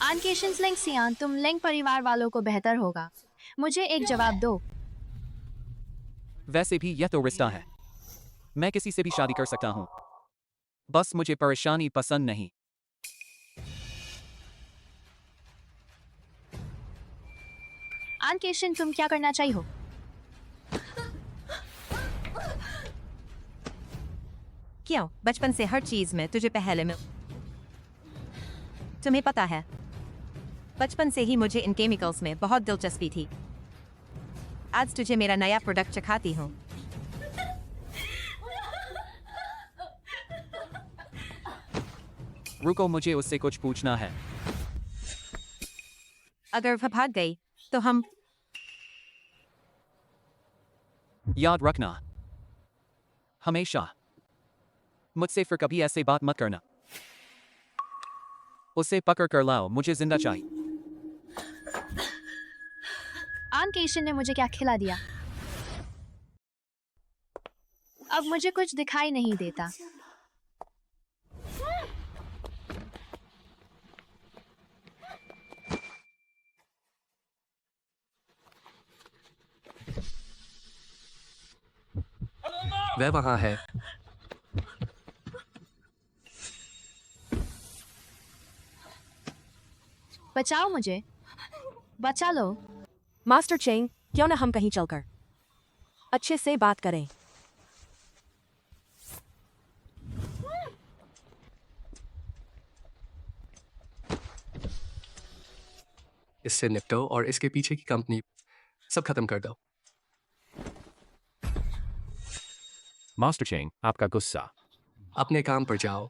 आनकेशंस लिंग सियान, तुम लिंग परिवार वालों को बेहतर होगा। मुझे एक जवाब दो। वैसे भी यह तो रिश्ता है। मैं किसी से भी शादी कर सकता हूँ। बस मुझे परेशानी पसंद नहीं। आनकेशन, तुम क्या करना चाहिए? क्यों? बचपन से हर चीज में तुझे पहले मिल। तुम्हें पता है, बचपन से ही मुझे इन केमिकल्स में बहुत दिलचस्पी थी। आज तुझे मेरा नया प्रोडक्ट चखाती हूँ। रुको, मुझे उससे कुछ पूछना है। अगर वह भाग गई तो हम याद रखना, हमेशा मुझसे फिर कभी ऐसे बात मत करना। उसे पकड़ कर लाओ, मुझे जिंदा चाहिए। आनकेशन ने मुझे क्या खिला दिया? अब मुझे कुछ दिखाई नहीं देता। वह वहाँ है। बचाओ मुझे, बचा लो। मास्टर चेंग, क्यों ना हम कहीं चलकर अच्छे से बात करें? इससे निपटो और इसके पीछे की कंपनी सब खत्म कर दो। मास्टर चेंग, आपका गुस्सा। अपने काम पर जाओ।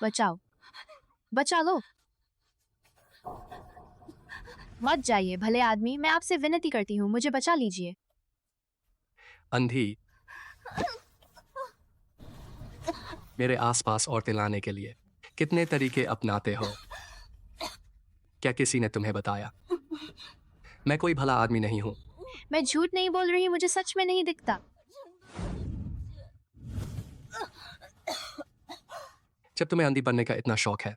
बचाओ, बचा लो। मत जाइए भले आदमी, मैं आपसे विनती करती हूँ, मुझे बचा लीजिए। अंधी, मेरे आसपास औरतें लाने के लिए कितने तरीके अपनाते हो? क्या किसी ने तुम्हें बताया? मैं कोई भला आदमी नहीं हूं। मैं झूठ नहीं बोल रही, मुझे सच में नहीं दिखता। जब तुम्हें अंधी बनने का इतना शौक है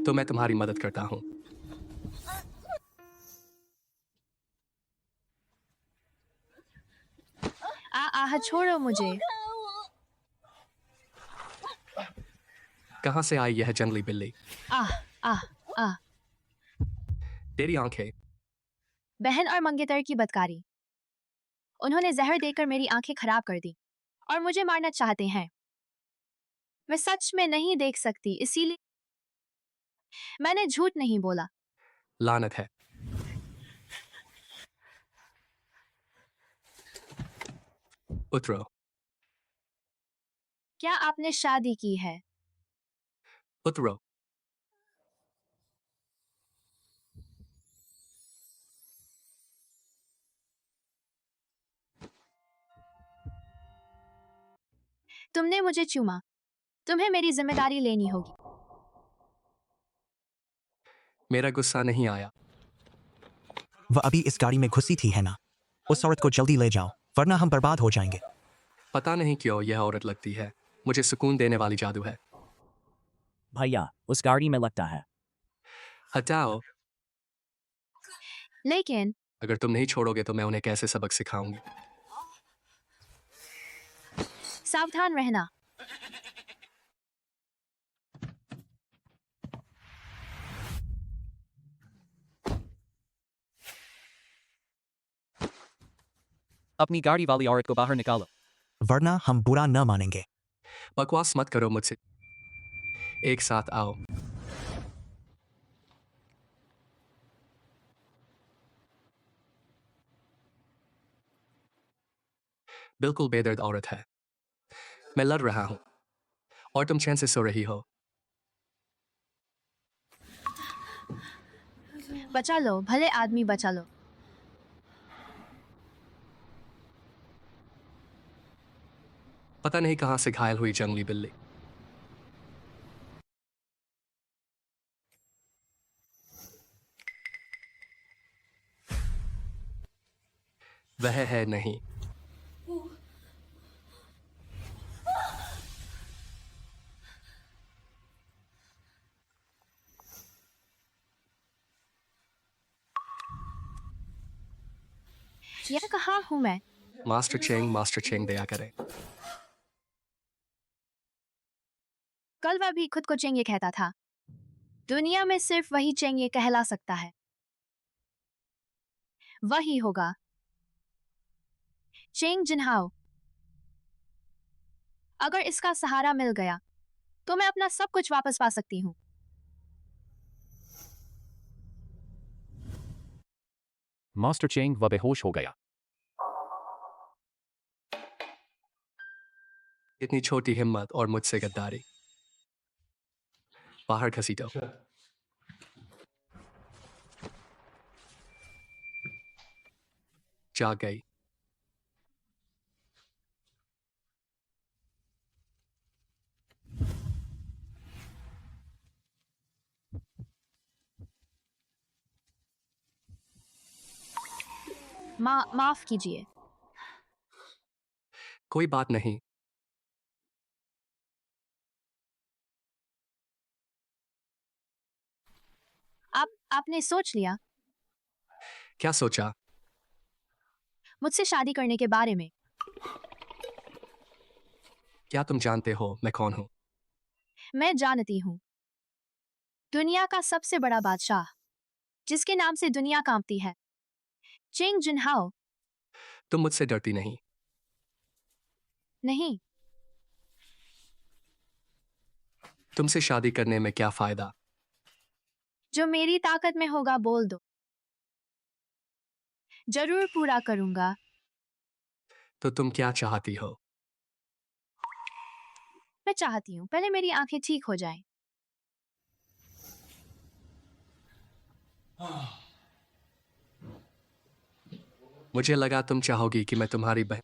तो मैं तुम्हारी मदद करता हूं। आह, छोड़ो मुझे। कहां से आई यह जंगली बिल्ली? आह आह आह। तेरी आंखें। बहन और मंगेतर की बदकारी। उन्होंने जहर देकर मेरी आंखें खराब कर दी और मुझे मारना चाहते हैं। मैं सच में नहीं देख सकती, इसीलिए मैंने झूठ नहीं बोला। लानत है। उतरो। क्या आपने शादी की है? उतरो। तुमने मुझे चूमा, तुम्हें मेरी जिम्मेदारी लेनी होगी। मेरा गुस्सा नहीं आया। वह अभी इस गाड़ी में घुसी थी, है ना? उस औरत को जल्दी ले जाओ, वरना हम बर्बाद हो जाएंगे। पता नहीं क्यों यह औरत लगती है मुझे सुकून देने वाली जादू है। भैया, उस गाड़ी में लगता है। हटाओ। लेकिन अगर तुम नहीं छोड़ोगे तो मैं उन्हें कैसे सबक सिखाऊंगी? सावधान रहना। अपनी गाड़ी वाली औरत को बाहर निकालो। वरना हम बुरा न मानेंगे। बकवास मत करो मुझसे। एक साथ आओ। बिल्कुल बेदर्द औरत है। मैं लड़ रहा हूं और तुम चैन से सो रही हो। बचा लो भले आदमी, बचा लो। पता नहीं कहां से घायल हुई जंगली बिल्ली। वह है नहीं। यह कहाँ हूँ मैं? मास्टर चेंग दया करें। कल वह भी खुद को चेंग ये कहता था। दुनिया में सिर्फ वही चेंग ये कहला सकता है। वही होगा चेंग जिनहाओ। अगर इसका सहारा मिल गया तो मैं अपना सब कुछ वापस पा सकती हूँ। मास्टर चेंग वह बेहोश हो गया। इतनी छोटी हिम्मत और मुझसे गद्दारी। बाहर घसीटो। जाग गई। माफ कीजिए। कोई बात नहीं। आपने सोच लिया क्या सोचा? मुझसे शादी करने के बारे में? क्या तुम जानते हो मैं कौन हूं? मैं जानती हूँ। दुनिया का सबसे बड़ा बादशाह, जिसके नाम से दुनिया कांपती है। चेंग जिनहाओ। तुम मुझसे डरती नहीं। नहीं। तुमसे शादी करने में क्या फायदा? जो मेरी ताकत में होगा बोल दो, जरूर पूरा करूंगा। तो तुम क्या चाहती हो? मैं चाहती हूँ पहले मेरी आंखें ठीक हो जाएं। मुझे लगा तुम चाहोगी कि मैं तुम्हारी बहन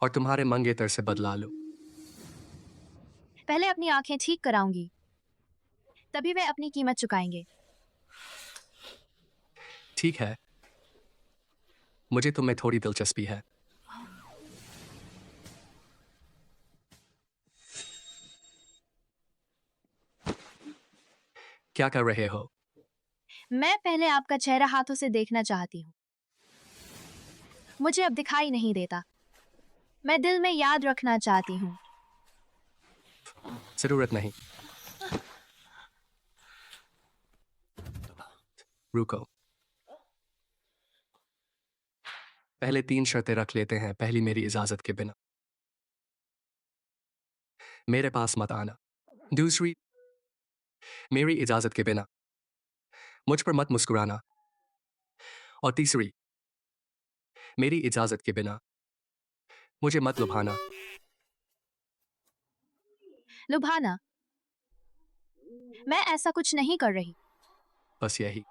और तुम्हारे मंगेतर से बदला लूं। पहले अपनी आंखें ठीक कराऊंगी, तभी वे अपनी कीमत चुकाएंगे। ठीक है, मुझे तुम में थोड़ी दिलचस्पी है। क्या कर रहे हो? मैं पहले आपका चेहरा हाथों से देखना चाहती हूँ। मुझे अब दिखाई नहीं देता। मैं दिल में याद रखना चाहती हूँ। जरूरत नहीं। रुको, पहले 3 शर्तें रख लेते हैं। पहली, मेरी इजाजत के बिना मेरे पास मत आना। दूसरी, मेरी इजाजत के बिना मुझ पर मत मुस्कुराना। और तीसरी, मेरी इजाजत के बिना मुझे मत लुभाना। लुभाना? मैं ऐसा कुछ नहीं कर रही। बस यही।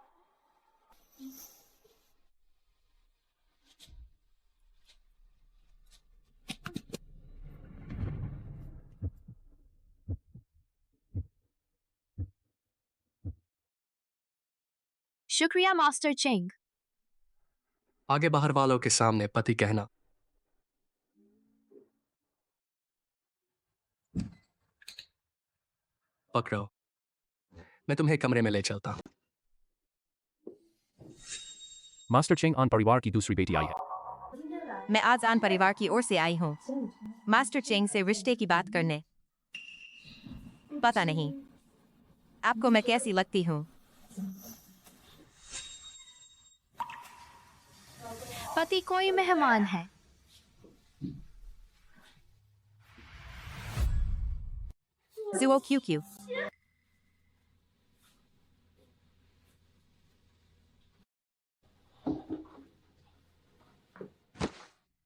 शुक्रिया मास्टर चेंग। आगे बाहर वालों के सामने पति कहना। पकड़ो, मैं तुम्हें कमरे में ले चलता हूं। मास्टर चेंग आन परिवार की दूसरी बेटी आई है। मैं आज आन परिवार की ओर से आई हूँ मास्टर चेंग से रिश्ते की बात करने। पता नहीं आपको मैं कैसी लगती हूँ। पति कोई मेहमान है। जुओ क्यू क्यू।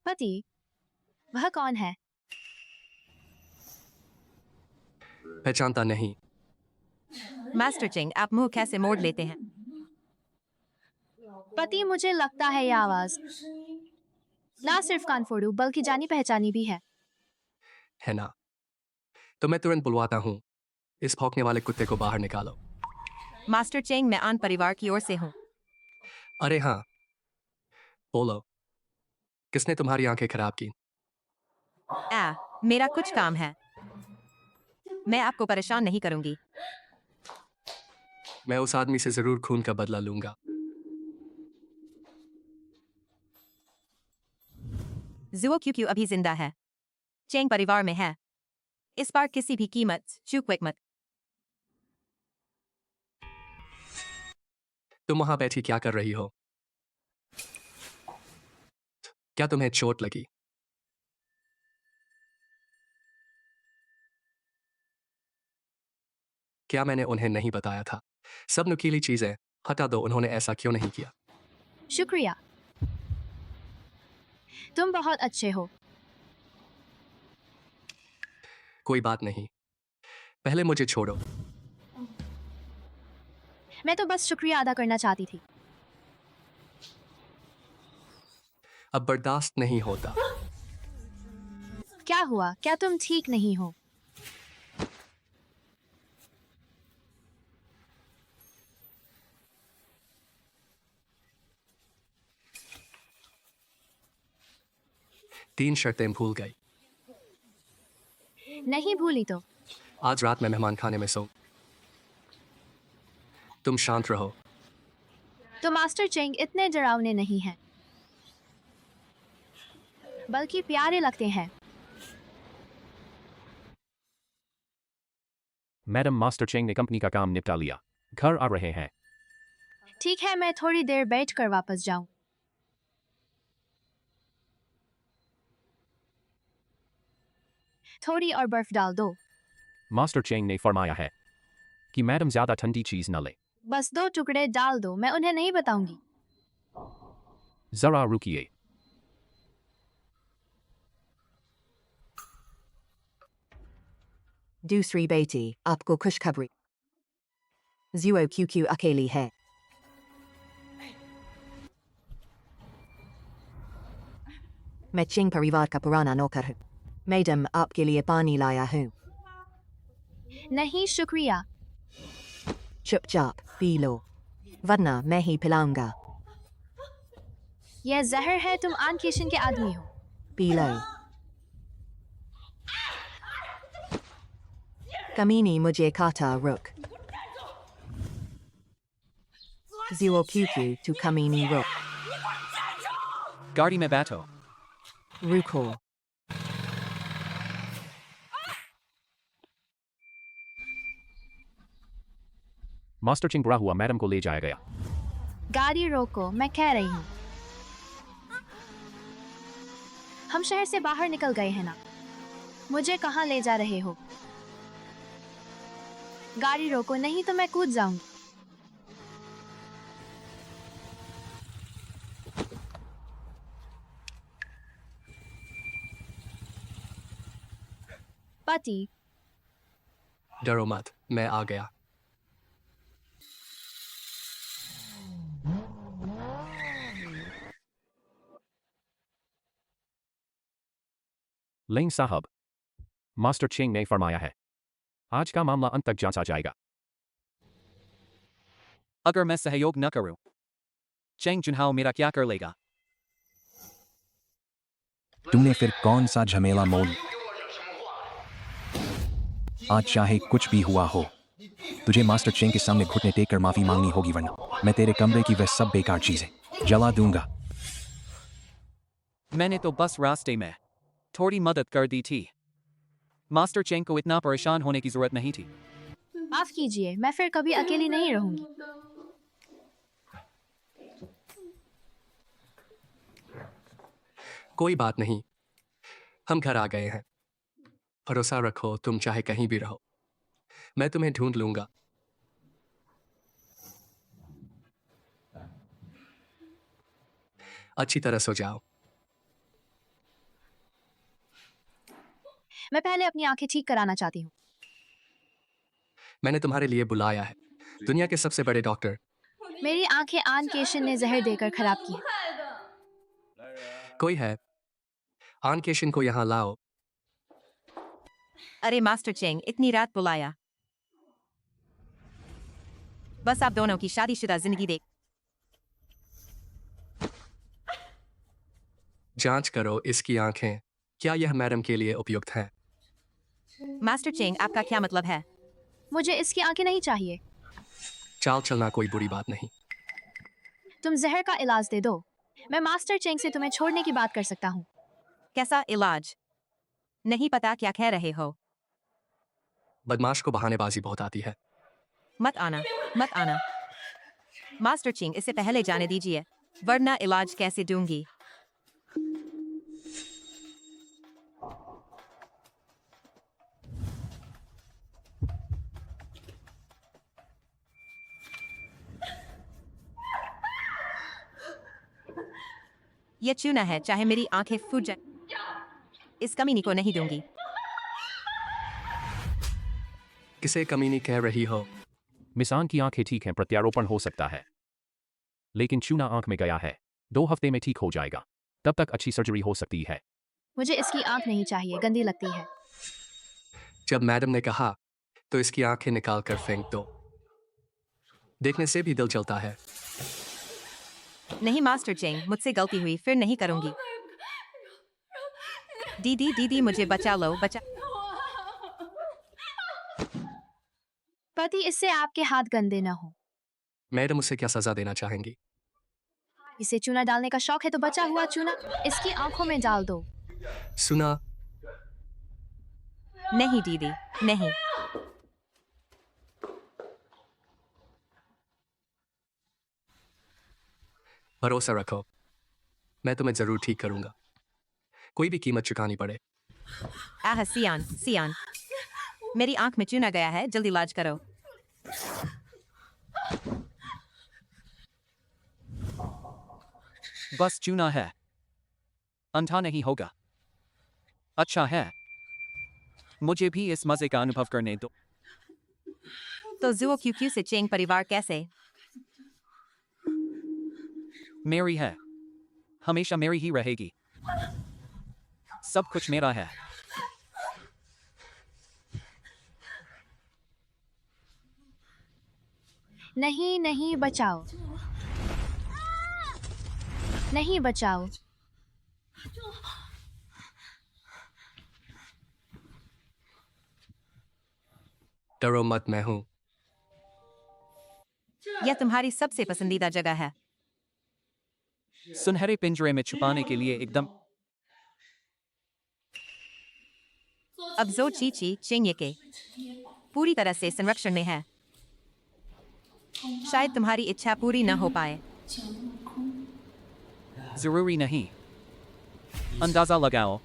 पति? वह कौन है? पहचानता नहीं। मास्टर चेंग, आप मुंह कैसे मोड़ लेते हैं? पति, मुझे लगता है यह आवाज ना सिर्फ कान फोड़ू बल्कि जानी पहचानी भी है ना? तो मैं तुरंत बुलवाता हूँ। इस भौंकने वाले कुत्ते को बाहर निकालो। मास्टर चेंग, मैं आन परिवार की ओर से हूँ। अरे हाँ, बोलो, किसने तुम्हारी आंखें खराब की? मेरा कुछ काम है। मैं आपको परेशान नहीं करूंगी। मैं उस आदमी से जरूर खून का बदला लूंगा। जुओ क्यू अभी जिंदा है। चेंग परिवार में है। इस बार किसी भी कीमत चूक मत। तुम वहां बैठी क्या कर रही हो? क्या तुम्हें चोट लगी? क्या मैंने उन्हें नहीं बताया था? सब नुकीली चीजें हटा दो। उन्होंने ऐसा क्यों नहीं किया? शुक्रिया, तुम बहुत अच्छे हो। कोई बात नहीं, पहले मुझे छोड़ो। मैं तो बस शुक्रिया अदा करना चाहती थी। अब बर्दाश्त नहीं होता। क्या हुआ? क्या तुम ठीक नहीं हो? तीन शर्तें भूल गई। नहीं भूली तो। आज रात मैं मेहमान खाने में सो। तुम शांत रहो। तो मास्टर चेंग इतने डरावने नहीं हैं, बल्कि प्यारे लगते हैं। मैडम, मास्टर चेंग ने कंपनी का काम निपटा लिया। घर आ रहे हैं। ठीक है, मैं थोड़ी देर बैठकर वापस जाऊं। थोड़ी और बर्फ डाल दो। मास्टर चेंग ने फरमाया है कि मैडम ज्यादा ठंडी चीज न ले। बस 2 टुकड़े डाल दो, मैं उन्हें नहीं बताऊंगी। जरा रुकिए। दूसरी बेटी, आपको खुशखबरी। जुओ क्यू अकेली है। मैं चिंग परिवार का पुराना नौकर हूँ। मैडम, आपके लिए पानी लाया हूँ। नहीं शुक्रिया। चुपचाप पी लो, वरना मैं ही पिलाऊंगा। यह जहर है। तुम आन किशन के आदमी हो। P low. कमीनी, मुझे काटा, रुक। जुओ क्यू तू कमीनी, रुक। गाड़ी में बैठो। रुको। मास्टर चिंग बुरा हुआ मैडम को ले जाया गया। गाड़ी रोको, मैं कह रही हूँ। हम शहर से बाहर निकल गए हैं ना। मुझे कहाँ ले जा रहे हो? गाड़ी रोको, नहीं तो मैं कूद जाऊंगी। पति, डरो मत, मैं आ गया। लिंग साहब, मास्टर चिंग ने फरमाया है आज का मामला अंत तक जांचा जाएगा। अगर मैं सहयोग न करूं, चेंग जुनहाओ मेरा क्या कर लेगा? तूने फिर कौन सा झमेला मोल? आज चाहे कुछ भी हुआ हो, तुझे मास्टर चेंग के सामने घुटने टेक कर माफी मांगनी होगी, वरना मैं तेरे कमरे की वह सब बेकार चीजें जला दूंगा। मैंने तो बस रास्ते में थोड़ी मदद कर दी थी। मास्टर चेंग को इतना परेशान होने की जरूरत नहीं थी। माफ कीजिए, मैं फिर कभी अकेली नहीं रहूंगी। कोई बात नहीं, हम घर आ गए हैं। भरोसा रखो, तुम चाहे कहीं भी रहो, मैं तुम्हें ढूंढ लूंगा। अच्छी तरह सो जाओ। मैं पहले अपनी आंखें ठीक कराना चाहती हूँ। मैंने तुम्हारे लिए बुलाया है दुनिया के सबसे बड़े डॉक्टर। मेरी आंखें आन केशन ने जहर देकर खराब की। कोई है? आन केशन को यहाँ लाओ। अरे मास्टर चेंग, इतनी रात बुलाया? बस आप दोनों की शादीशुदा जिंदगी देख। जांच करो इसकी आंखें, क्या यह मैडम के लिए उपयुक्त है? मास्टर चेंग, आपका क्या मतलब है? मुझे इसकी आंखें नहीं चाहिए। चाल चलना कोई बुरी बात नहीं। तुम जहर का इलाज दे दो। मैं मास्टर चेंग से तुम्हें छोड़ने की बात कर सकता हूँ। कैसा इलाज? नहीं पता क्या कह रहे हो। बदमाश को बहानेबाजी बहुत आती है। मत आना, मत आना। मास्टर चिंग, इसे पहले जाने दीजिए, वरना इलाज कैसे दूंगी। ये चूना है, चाहे मेरी आंखें फूट जाए, इस कमीनी को नहीं दूंगी। किसे कमीनी कह रही हो? मिसान की आंखें ठीक हैं, प्रत्यारोपण हो सकता है, लेकिन चूना आंख में गया है। 2 हफ्ते में ठीक हो जाएगा, तब तक अच्छी सर्जरी हो सकती है। मुझे इसकी आंख नहीं चाहिए, गंदी लगती है। जब मैडम ने कहा तो इसकी आंखें निकाल कर फेंक दो। देखने से भी दिल जलता है। नहीं मास्टर चिंग, मुझसे गलती हुई, फिर नहीं करूंगी। दीदी दीदी, मुझे बचा लो, बचा। पति, इससे आपके हाथ गंदे न हो। मैडम उसे क्या सजा देना चाहेंगी? इसे चूना डालने का शौक है तो बचा हुआ चूना इसकी आंखों में डाल दो। सुना? नहीं दीदी, नहीं। भरोसा रखो, मैं तुम्हें जरूर ठीक करूंगा, कोई भी कीमत चुकानी पड़े। आह सियान, सियान, मेरी आंख में चूना गया है, जल्दी इलाज करो। बस चूना है, अंधा नहीं होगा। अच्छा है, मुझे भी इस मजे का अनुभव करने दो। तो जुओ क्यू से चिंग परिवार कैसे? मेरी है, हमेशा मेरी ही रहेगी। सब कुछ मेरा है। नहीं नहीं, बचाओ, नहीं बचाओ। डरो मत, मैं हूं। यह तुम्हारी सबसे पसंदीदा जगह है। सुनहरे पिंजरे में छुपाने के लिए एकदम। अब जो चीची चिंग के पूरी तरह से संरक्षण में है। शायद तुम्हारी इच्छा पूरी न हो पाए। जरूरी नहीं। अंदाजा लगाओ,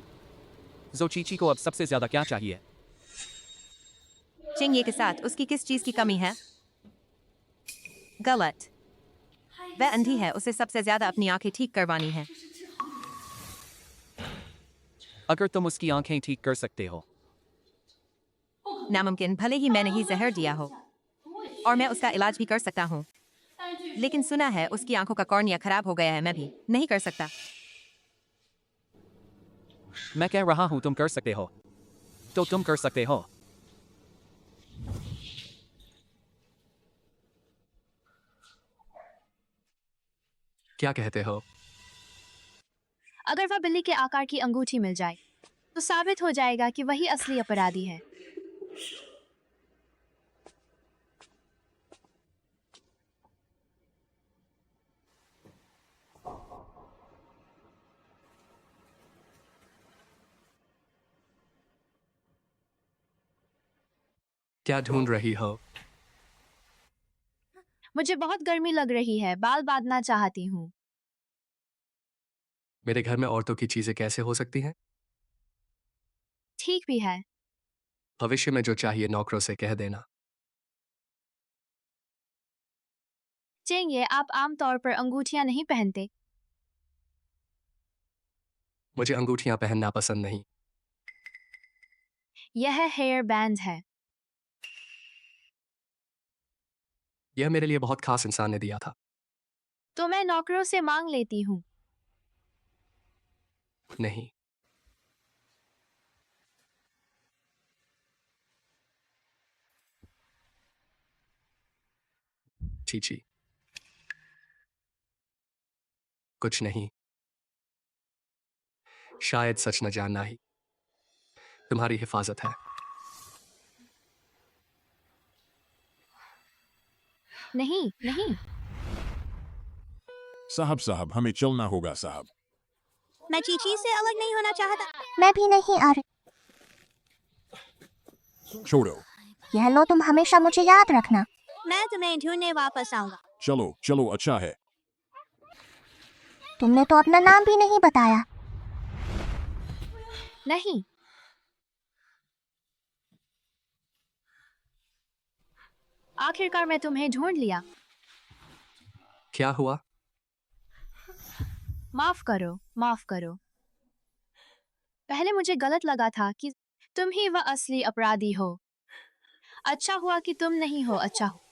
जोचीची को अब सबसे ज्यादा क्या चाहिए? चिंग के साथ उसकी किस चीज की कमी है? गलत। वह अंधी है, उसे सबसे ज्यादा अपनी आंखें ठीक करवानी है। अगर तुम उसकी आंखें ठीक कर सकते हो। नामुमकिन, भले ही मैंने ही जहर दिया हो और मैं उसका इलाज भी कर सकता हूँ, लेकिन सुना है उसकी आंखों का कॉर्निया खराब हो गया है, मैं भी नहीं कर सकता। मैं कह रहा हूं तुम कर सकते हो, तो तुम कर सकते हो। क्या कहते हो? अगर वह बिल्ली के आकार की अंगूठी मिल जाए तो साबित हो जाएगा कि वही असली अपराधी है। क्या ढूंढ रही हो? मुझे बहुत गर्मी लग रही है, बाल बांधना चाहती हूँ। मेरे घर में औरतों की चीजें कैसे हो सकती हैं? ठीक भी है। भविष्य में जो चाहिए नौकरों से कह देना। चेंगे, आप आमतौर पर अंगूठियां नहीं पहनते। मुझे अंगूठियां पहनना पसंद नहीं। यह हेयर बैंड है। यह मेरे लिए बहुत खास इंसान ने दिया था। तो मैं नौकरों से मांग लेती हूँ। नहीं, चीची, कुछ नहीं। शायद सच न जानना ही तुम्हारी हिफाजत है। नहीं नहीं। साहब साहब, हमें चलना होगा साहब। मैं चीची से अलग नहीं होना चाहता। मैं भी नहीं आ रही। छोड़ो, यह लो, तुम हमेशा मुझे याद रखना। मैं तुम्हें ढूंढने वापस आऊंगा। चलो चलो, अच्छा है। तुमने तो अपना नाम भी नहीं बताया। नहीं, आखिरकार मैं तुम्हें ढूंढ लिया। क्या हुआ? माफ करो, माफ करो। पहले मुझे गलत लगा था कि तुम ही वह असली अपराधी हो। अच्छा हुआ कि तुम नहीं हो। अच्छा हो।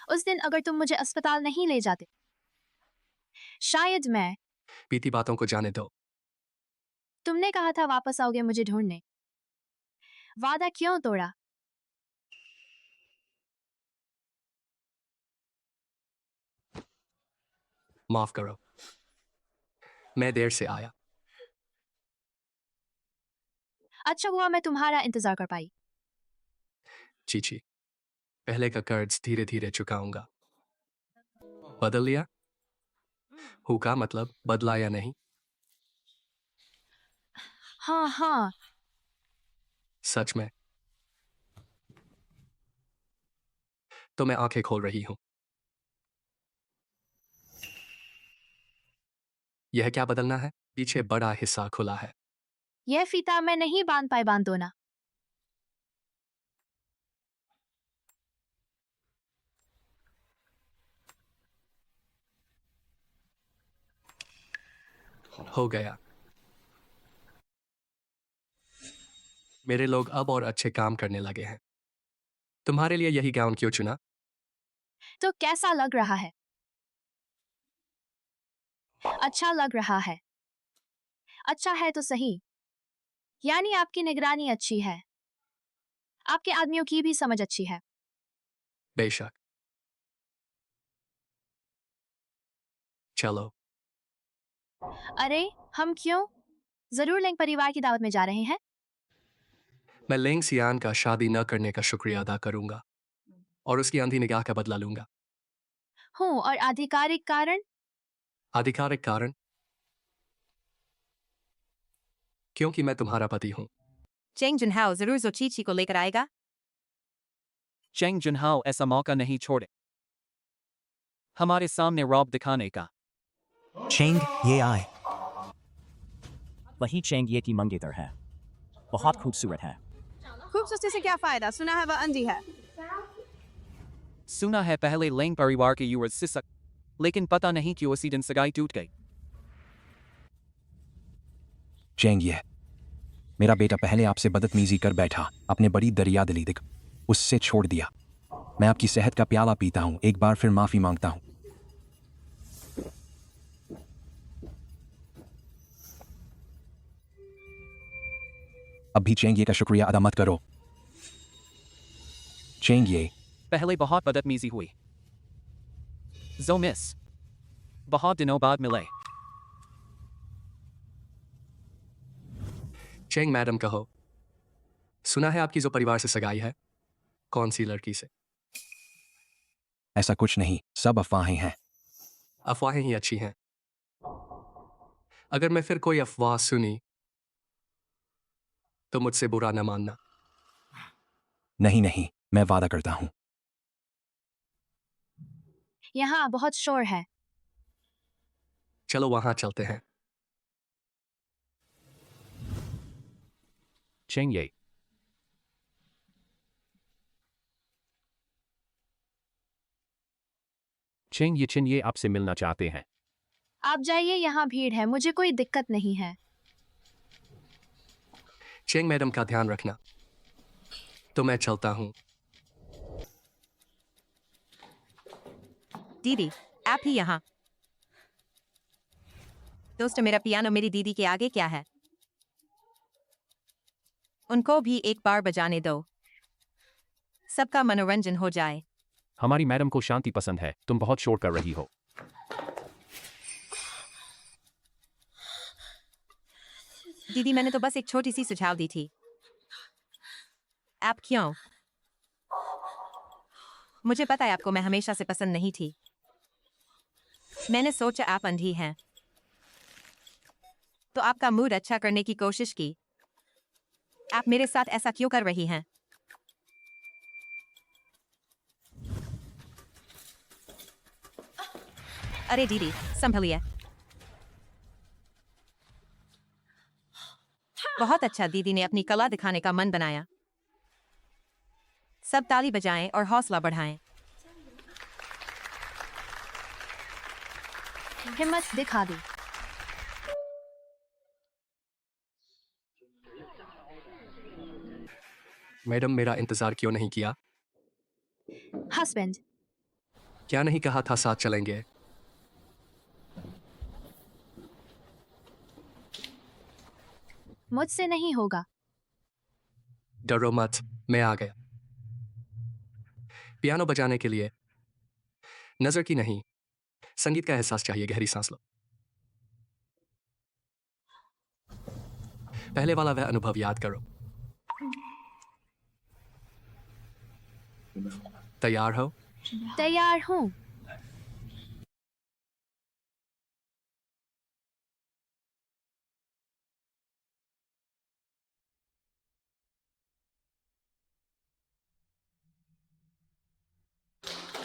उस दिन अगर तुम मुझे अस्पताल नहीं ले जाते, शायद मैं। बीती बातों को जाने दो। तुमने कहा था वापस आओगे मुझे ढूंढने। वादा क्यों तोड़ा? माफ करो, मैं देर से आया। अच्छा हुआ मैं तुम्हारा इंतजार कर पाई। चीची, पहले का कर्ज धीरे धीरे चुकाऊंगा। बदल लिया? हु का मतलब बदला या नहीं? हाँ हाँ, सच में? तो मैं आंखें खोल रही हूं। यह क्या बदलना है? पीछे बड़ा हिस्सा खुला है। यह फीता मैं नहीं बांध पाई, बांध दो ना। हो गया। मेरे लोग अब और अच्छे काम करने लगे हैं। तुम्हारे लिए यही गाउन क्यों चुना? तो कैसा लग रहा है? अच्छा लग रहा है। अच्छा है तो सही। यानी आपकी निगरानी अच्छी है। आपके आदमियों की भी समझ अच्छी है। बेशक। चलो। अरे, हम क्यों? जरूर लिंग परिवार की दावत में जा रहे हैं। मैं लेंग सियान का शादी न करने का शुक्रिया अदा करूंगा और उसकी अंधी निगाह का बदला लूंगा। हूँ, और आधिकारिक कारण? आधिकारिक कारण? क्योंकि मैं तुम्हारा पति हूं। चेंग जुनहाओ जरूर जोचीची को लेकर आएगा। चेंग जुनहाओ ऐसा मौका नहीं छोड़े हमारे सामने रॉब दिखाने का। चेंग, ये आए। वही चेंग ये की मंगेतर है। बहुत खूबसूरत है। खूबसूरती से क्या फायदा? सुना है वह अंधी है। सुना है पहले लेंग परिवार के युवराज सिसक, लेकिन पता नहीं क्यों उसी दिन सगाई टूट गई। चेंग ये मेरा बेटा पहले आपसे बदतमीजी कर बैठा, अपने बड़ी दरिया दिली दिख उससे छोड़ दिया। मैं आपकी सेहत का प्याला पीता हूं, एक बार फिर माफी मांगता हूं। अब भी चेंग ये का शुक्रिया अदा मत करो। चेंग ये पहले बहुत बदतमीजी हुई। जो मिस बहुत दिनों बाद मिले। चेंग मैडम कहो, सुना है आपकी जो परिवार से सगाई है, कौन सी लड़की से? ऐसा कुछ नहीं, सब अफवाहें हैं। अफवाहें ही अच्छी हैं। अगर मैं फिर कोई अफवाह सुनी तो मुझसे बुरा न मानना। नहीं नहीं, मैं वादा करता हूं। यहाँ बहुत शोर है। चलो वहां चलते हैं। चेंग ये चिन ये आपसे मिलना चाहते हैं। आप जाइए, यहाँ भीड़ है, मुझे कोई दिक्कत नहीं है। चेंग मैडम का ध्यान रखना। तो मैं चलता हूं। दीदी, आप ही यहाँ। दोस्तों, मेरा पियानो मेरी दीदी के आगे क्या है? उनको भी एक बार बजाने दो, सबका मनोरंजन हो जाए। हमारी मैडम को शांति पसंद है, तुम बहुत शोर कर रही हो। दीदी, मैंने तो बस एक छोटी सी सुझाव दी थी। आप क्यों? मुझे पता है आपको मैं हमेशा से पसंद नहीं थी। मैंने सोचा आप अंधी हैं, तो आपका मूड अच्छा करने की कोशिश की। आप मेरे साथ ऐसा क्यों कर रही हैं? अरे दीदी, संभलिए। बहुत अच्छा, दीदी ने अपनी कला दिखाने का मन बनाया। सब ताली बजाएं और हौसला बढ़ाएं। हिम्मत दिखा दी। मैडम, मेरा इंतजार क्यों नहीं किया? हस्बैंड, क्या नहीं कहा था साथ चलेंगे? मुझसे नहीं होगा। डरो मत, मैं आ गया। पियानो बजाने के लिए नजर की नहीं, संगीत का एहसास चाहिए। गहरी सांस लो। पहले वाला वह अनुभव याद करो। तैयार हो? तैयार हूँ।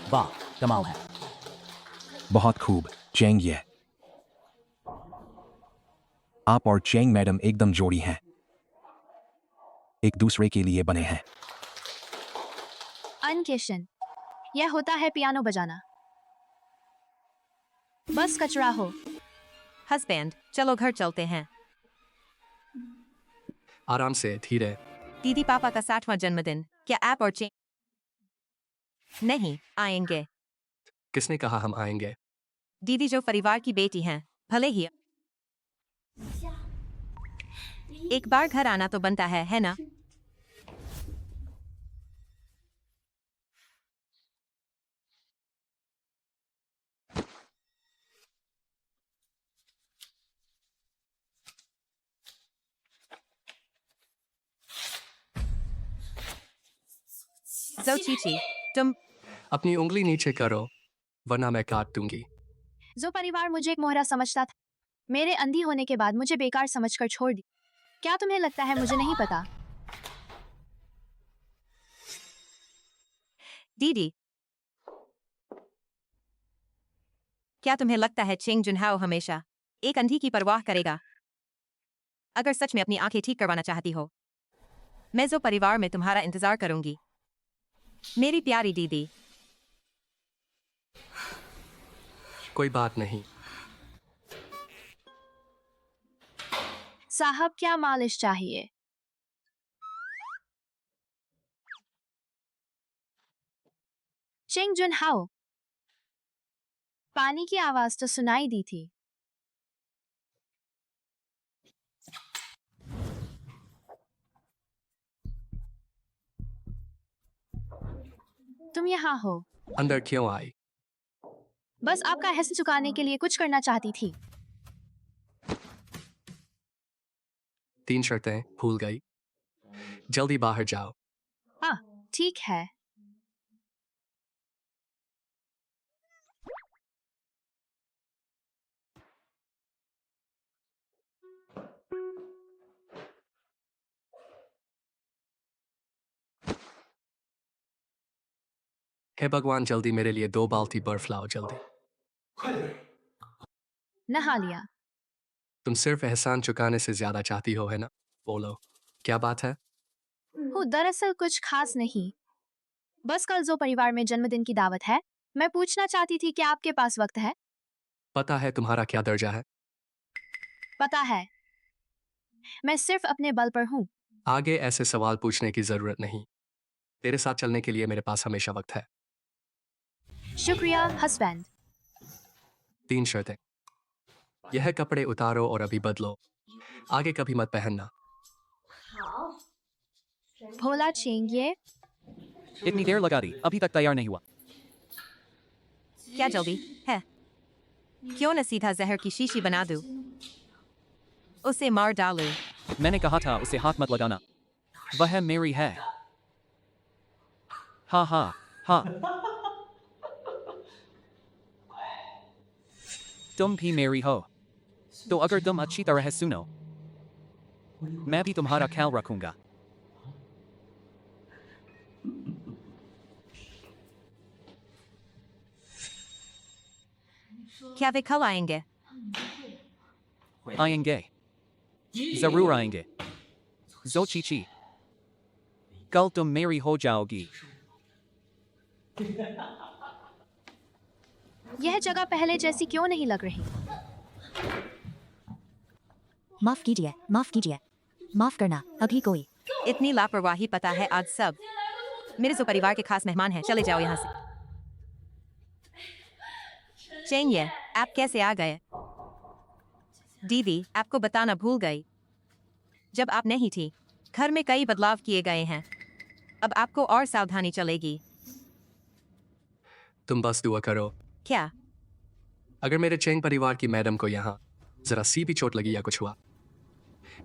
वाह, कमाल है। बहुत खूब चेंग। ये आप और चेंग मैडम एकदम जोड़ी हैं, एक दूसरे के लिए बने हैं। अनकेशन, यह होता है पियानो बजाना। बस कचरा हो। हस्बैंड, चलो घर चलते हैं। आराम से, धीरे। दीदी, पापा का 60वां जन्मदिन, क्या आप और चेंग नहीं आएंगे? किसने कहा हम आएंगे? दीदी जो परिवार की बेटी हैं, भले ही एक बार घर आना तो बनता है ना? जो चीची, तुम अपनी उंगली नीचे करो, वरना मैं काट दूंगी। जो परिवार मुझे एक मोहरा समझता था, मेरे अंधी होने के बाद मुझे बेकार समझकर छोड़ दी। क्या तुम्हें लगता है मुझे नहीं पता? दीदी, क्या तुम्हें लगता है चेंग जुनहाओ हमेशा एक अंधी की परवाह करेगा? अगर सच में अपनी आंखें ठीक करवाना चाहती हो, मैं जो परिवार में तुम्हारा इंतजार करूंगी, मेरी प्यारी दीदी। कोई बात नहीं। साहब, क्या मालिश चाहिए? चेंग जुनहाओ, पानी की आवाज तो सुनाई दी थी। तुम यहाँ हो। अंदर क्यों आई? बस आपका हंस चुकाने के लिए कुछ करना चाहती थी। 3 शर्तें भूल गई। जल्दी बाहर जाओ। हाँ, ठीक है। हे भगवान, जल्दी मेरे लिए 2 बाल्टी बर्फ लाओ, जल्दी। नहा लिया। तुम सिर्फ एहसान चुकाने से ज्यादा चाहती हो, है ना? बोलो, क्या बात है? दरअसल कुछ खास नहीं। बस कल जो परिवार में जन्मदिन की दावत है, मैं पूछना चाहती थी कि आपके पास वक्त है? पता है तुम्हारा क्या दर्जा है? पता है, मैं सिर्फ अपने बल पर हूँ। आगे ऐसे सवाल पूछने की जरूरत नहीं। तेरे साथ चलने के लिए मेरे पास हमेशा वक्त है। शुक्रिया हस्बैंड। 3 शर्तें। यह कपड़े उतारो और अभी बदलो। आगे कभी मत पहनना। भोला चेंग, ये इतनी देर लगा दी, अभी तक तैयार नहीं हुआ। क्या जल्दी है? क्यों न सीधा जहर की शीशी बना दूं? उसे मार डालूं? मैंने कहा था उसे हाथ मत लगाना। वह मेरी है। हाँ हाँ हाँ। तुम भी मेरी हो, तो अगर तुम अच्छी तरह सुनो, मैं भी तुम्हारा ख्याल रखूंगा। क्या वे कल आएंगे? आएंगे, जरूर आएंगे। जो चीची, कल तुम मेरी हो जाओगी। यह जगह पहले जैसी क्यों नहीं लग रही? माफ कीजिए, माफ कीजिए, माफ करना, अभी कोई। इतनी लापरवाही पता है आज सब। मेरे जो परिवार के खास मेहमान हैं, चले जाओ यहाँ से। चेंग ये, आप कैसे आ गए? दीदी, आपको बताना भूल गई। जब आप नहीं थी, घर में कई बदलाव किए गए हैं। अब आपको और सावधानी चलेगी। तुम बस दुआ करो। क्या? अगर मेरे चेंग परिवार की मैडम को यहाँ जरा सी भी चोट लगी या कुछ हुआ,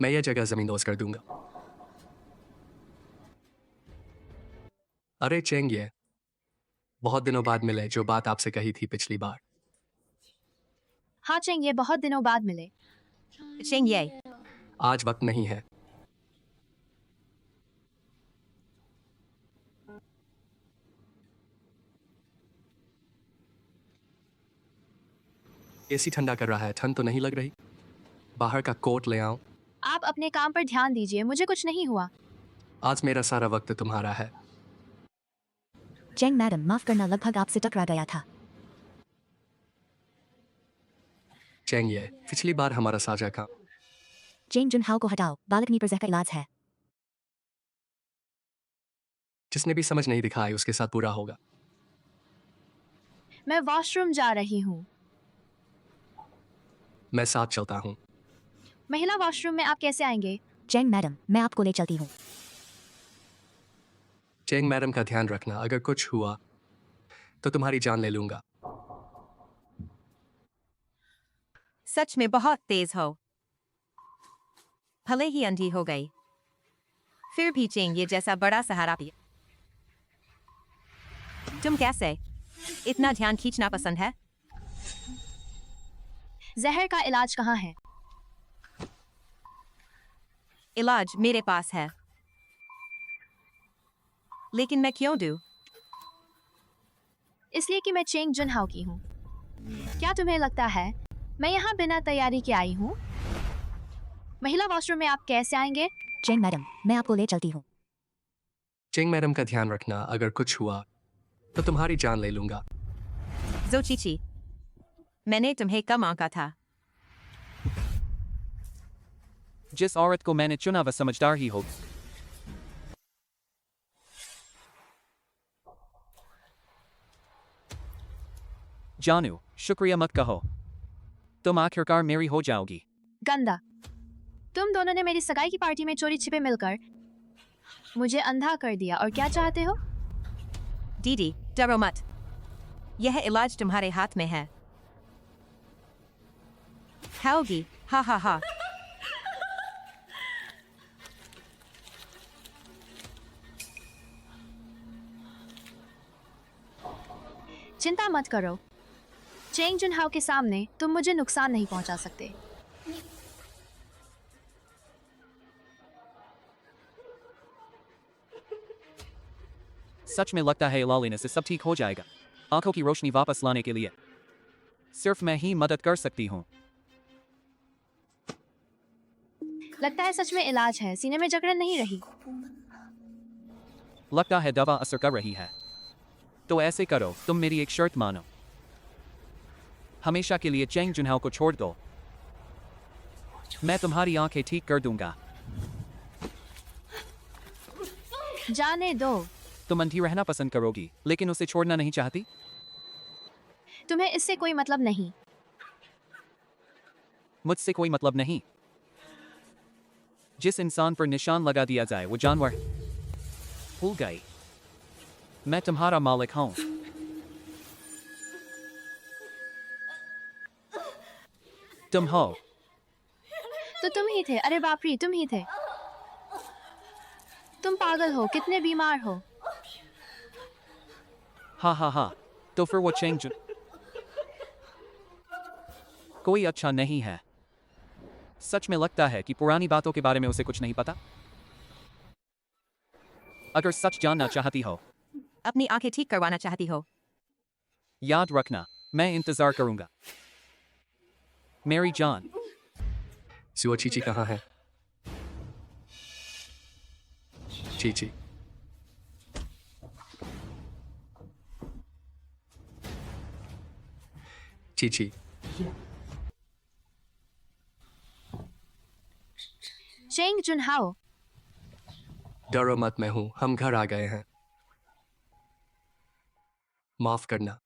मैं यह जगह जमींदोज कर दूंगा। अरे चेंग ये, बहुत दिनों बाद मिले। जो बात आपसे कही थी पिछली बार। हाँ चेंग, ये बहुत दिनों बाद मिले। चेंग ये, आज वक्त नहीं है। एसी ठंडा कर रहा है, ठंड तो नहीं लग रही? बाहर का कोट ले आओ। आप अपने काम पर ध्यान दीजिए, मुझे कुछ नहीं हुआ। आज मेरा सारा वक्त तुम्हारा है। चेंग मैडम, माफ करना, लगभग आपसे टकरा गया था। चेंग ये, पिछली बार हमारा साझा काम। चेंग जुनहाओ को हटाओ, बालकनी पर जहर का इलाज है। जिसने भी समझ नहीं दिखाई उसके साथ पूरा होगा। मैं वॉशरूम जा रही हूँ। मैं साथ चलता हूँ। महिला वॉशरूम में आप कैसे आएंगे? चेंग मैडम, मैं आपको ले चलती हूँ। चेंग मैडम का ध्यान रखना, अगर कुछ हुआ तो तुम्हारी जान ले लूंगा। सच में बहुत तेज हो। भले ही अंधी हो गई, फिर भी चेंग ये जैसा बड़ा सहारा भी। तुम कैसे? इतना ध्यान खींचना पसंद है? जहर का इलाज कहाँ है? इलाज मेरे पास है, लेकिन मैं क्यों दूं? इसलिए कि मैं चेंग जुनहाओ की हूँ। क्या तुम्हें लगता है मैं यहाँ बिना तैयारी के आई हूँ? महिला वॉशरूम में आप कैसे आएंगे? चेंग मैडम, मैं आपको ले चलती हूँ। चेंग मैडम का ध्यान रखना, अगर कुछ हुआ तो तुम्हारी जान ले लूंगा। जो चीची, मैंने तुम्हें कम आंका था। जिस औरत को मैंने चुना वह समझदार ही होगी। जानू, शुक्रिया मत कहो, तुम आखिरकार मेरी हो जाओगी। गंदा, तुम दोनों ने मेरी सगाई की पार्टी में चोरी छिपे मिलकर मुझे अंधा कर दिया, और क्या चाहते हो? दीदी, डरो मत। यह इलाज तुम्हारे हाथ में है। खाओगी? हा हा हा। चिंता मत करो, चेंग जुनहाओ के सामने तुम मुझे नुकसान नहीं पहुंचा सकते। सच में लगता है इलाज लेने से सब ठीक हो जाएगा। आंखों की रोशनी वापस लाने के लिए सिर्फ मैं ही मदद कर सकती हूँ। लगता है सच में इलाज है, सीने में जकड़न नहीं रही। लगता है दवा असर कर रही है। तो ऐसे करो, तुम मेरी एक शर्त मानो। हमेशा के लिए चेंग जुनहाओ को छोड़ दो। मैं तुम्हारी आंखें ठीक कर दूंगा। जाने दो। तुम अंधी रहना पसंद करोगी, लेकिन उसे छोड़ना नहीं चाहती? तुम्हें इससे कोई मतलब नहीं। मुझसे कोई मतलब नहीं। जिस इंसान पर निशान लगा दिया जाए वो जानवर। भूल गई, मैं तुम्हारा मालिक हूं। तुम हो। तो तुम ही थे। अरे बाप रे, तुम ही थे। तुम पागल हो, कितने बीमार हो। हा हा हा, तो फिर वो चेंग जुन। कोई अच्छा नहीं है। सच में लगता है कि पुरानी बातों के बारे में उसे कुछ नहीं पता। अगर सच जानना चाहती हो, अपनी आंखें ठीक करवाना चाहती हो। याद रखना, मैं इंतजार करूंगा। मेरी जान। जुओ चीची कहाँ है? चीची। चीची। चेंग जुनहाओ, डरो मत, मैं हूं। हम घर आ गए हैं। माफ करना,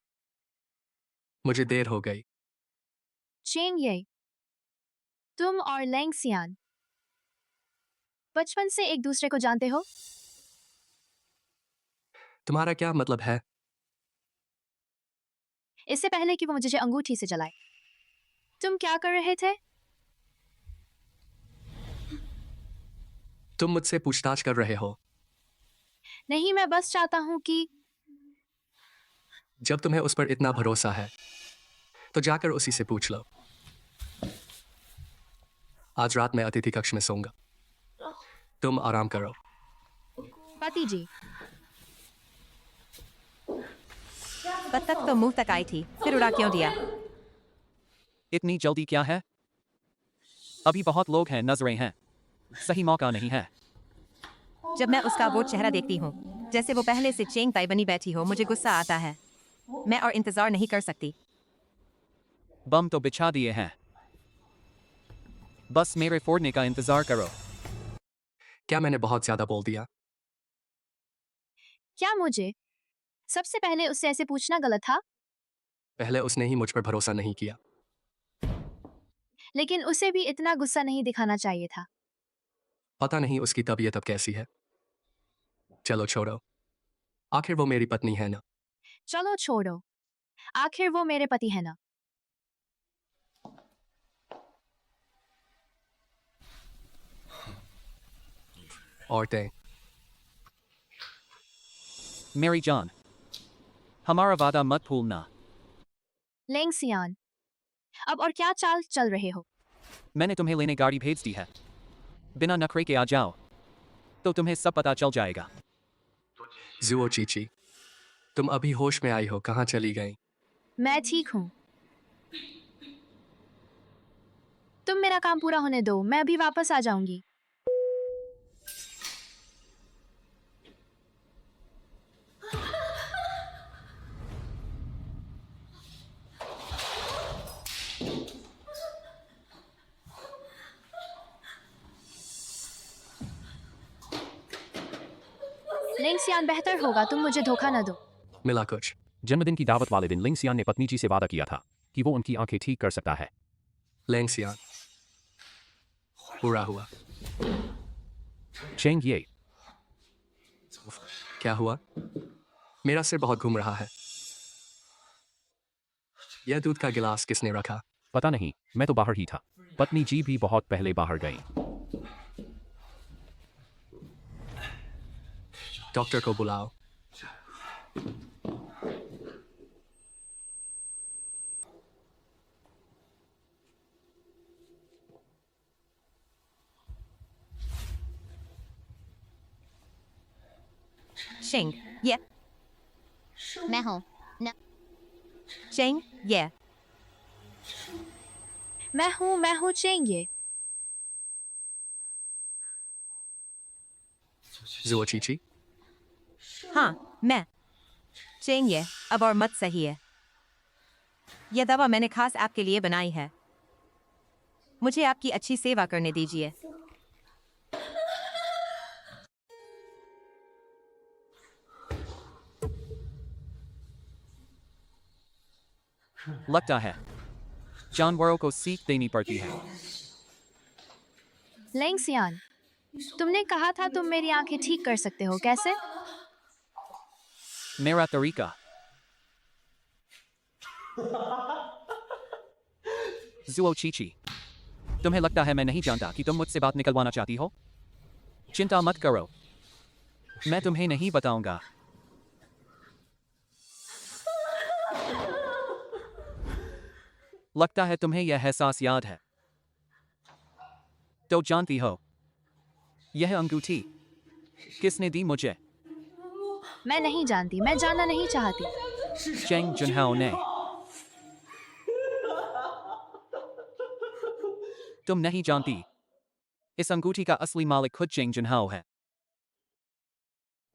मुझे देर हो गई। चेंग ये, तुम और लेंग सियान बचपन से एक दूसरे को जानते हो? तुम्हारा क्या मतलब है? इससे पहले कि वो मुझे अंगूठी से जलाए, तुम क्या कर रहे थे? तुम मुझसे पूछताछ कर रहे हो? नहीं, मैं बस चाहता हूं कि जब तुम्हें उस पर इतना भरोसा है तो जाकर उसी से पूछ लो। आज रात मैं अतिथि कक्ष में सोऊंगा। तुम आराम करो। पति जी। बत्तख तो मुंह तक आई थी, फिर उड़ा क्यों दिया? इतनी जल्दी क्या है? अभी बहुत लोग हैं, नजरें हैं। सही मौका नहीं है। जब मैं उसका वो चेहरा देखती हूँ जैसे वो पहले से चेंग ताई बनी बैठी हो, मुझे गुस्सा आता है। मैं और इंतजार नहीं कर सकती। बम तो बिछा दिए हैं, बस मेरे फोड़ने का इंतजार करो। क्या मैंने बहुत ज्यादा बोल दिया? क्या मुझे सबसे पहले उससे ऐसे पूछना गलत था? पहले उसने ही मुझ पर भरोसा नहीं किया। लेकिन उसे भी इतना गुस्सा नहीं दिखाना चाहिए था। पता नहीं उसकी तबीयत अब कैसी है। चलो छोड़ो, आखिर वो मेरी पत्नी है ना। चलो छोड़ो, आखिर वो मेरे पति है ना। औरतें। मेरी जान, हमारा वादा मत भूलना। लेंग सियान, अब और क्या चाल चल रहे हो? मैंने तुम्हें लेने गाड़ी भेज दी है। बिना नखरे के आ जाओ, तो तुम्हें सब पता चल जाएगा। जुओ चीची, तुम अभी होश में आई हो, कहाँ चली गई? मैं ठीक हूँ। तुम मेरा काम पूरा होने दो, मैं अभी वापस आ जाऊंगी। लेंग सियान, बेहतर होगा तुम मुझे धोखा न दो। मिला कुछ? जन्मदिन की दावत वाले दिन लिंग सियान ने पत्नी जी से वादा किया था कि वो उनकी आंखें ठीक कर सकता है। लेंग सियान, पूरा हुआ। चेंग ये, क्या हुआ? मेरा सिर बहुत घूम रहा है। यह दूध का गिलास किसने रखा? पता नहीं, मैं तो बाहर ही था। पत्नी जी भी बहुत पहले बाहर गई। डॉक्टर को बुलाओ। चेंग ये, मैं हूँ। चेंग ये, मैं हूँ चेंग ये। जुओ चीची, हाँ मैं। चेंग ये, अब और मत सही है। यह दवा मैंने खास आपके लिए बनाई है। मुझे आपकी अच्छी सेवा करने दीजिए। लगता है जानवरों को सीख देनी पड़ती है। लेंग सियान, तुमने कहा था तुम मेरी आंखें ठीक कर सकते हो, कैसे? मेरा तरीका। जुओ चीची, तुम्हें लगता है मैं नहीं जानता कि तुम मुझसे बात निकलवाना चाहती हो? चिंता मत करो, मैं तुम्हें नहीं बताऊंगा। लगता है तुम्हें यह एहसास याद है। तो जानती हो, यह अंगूठी किसने दी मुझे? मैं नहीं जानती, मैं जानना नहीं चाहती। चेंग जुनहाओ ने। तुम नहीं जानती, इस अंगूठी का असली मालिक खुद चेंग जुनहाओ है।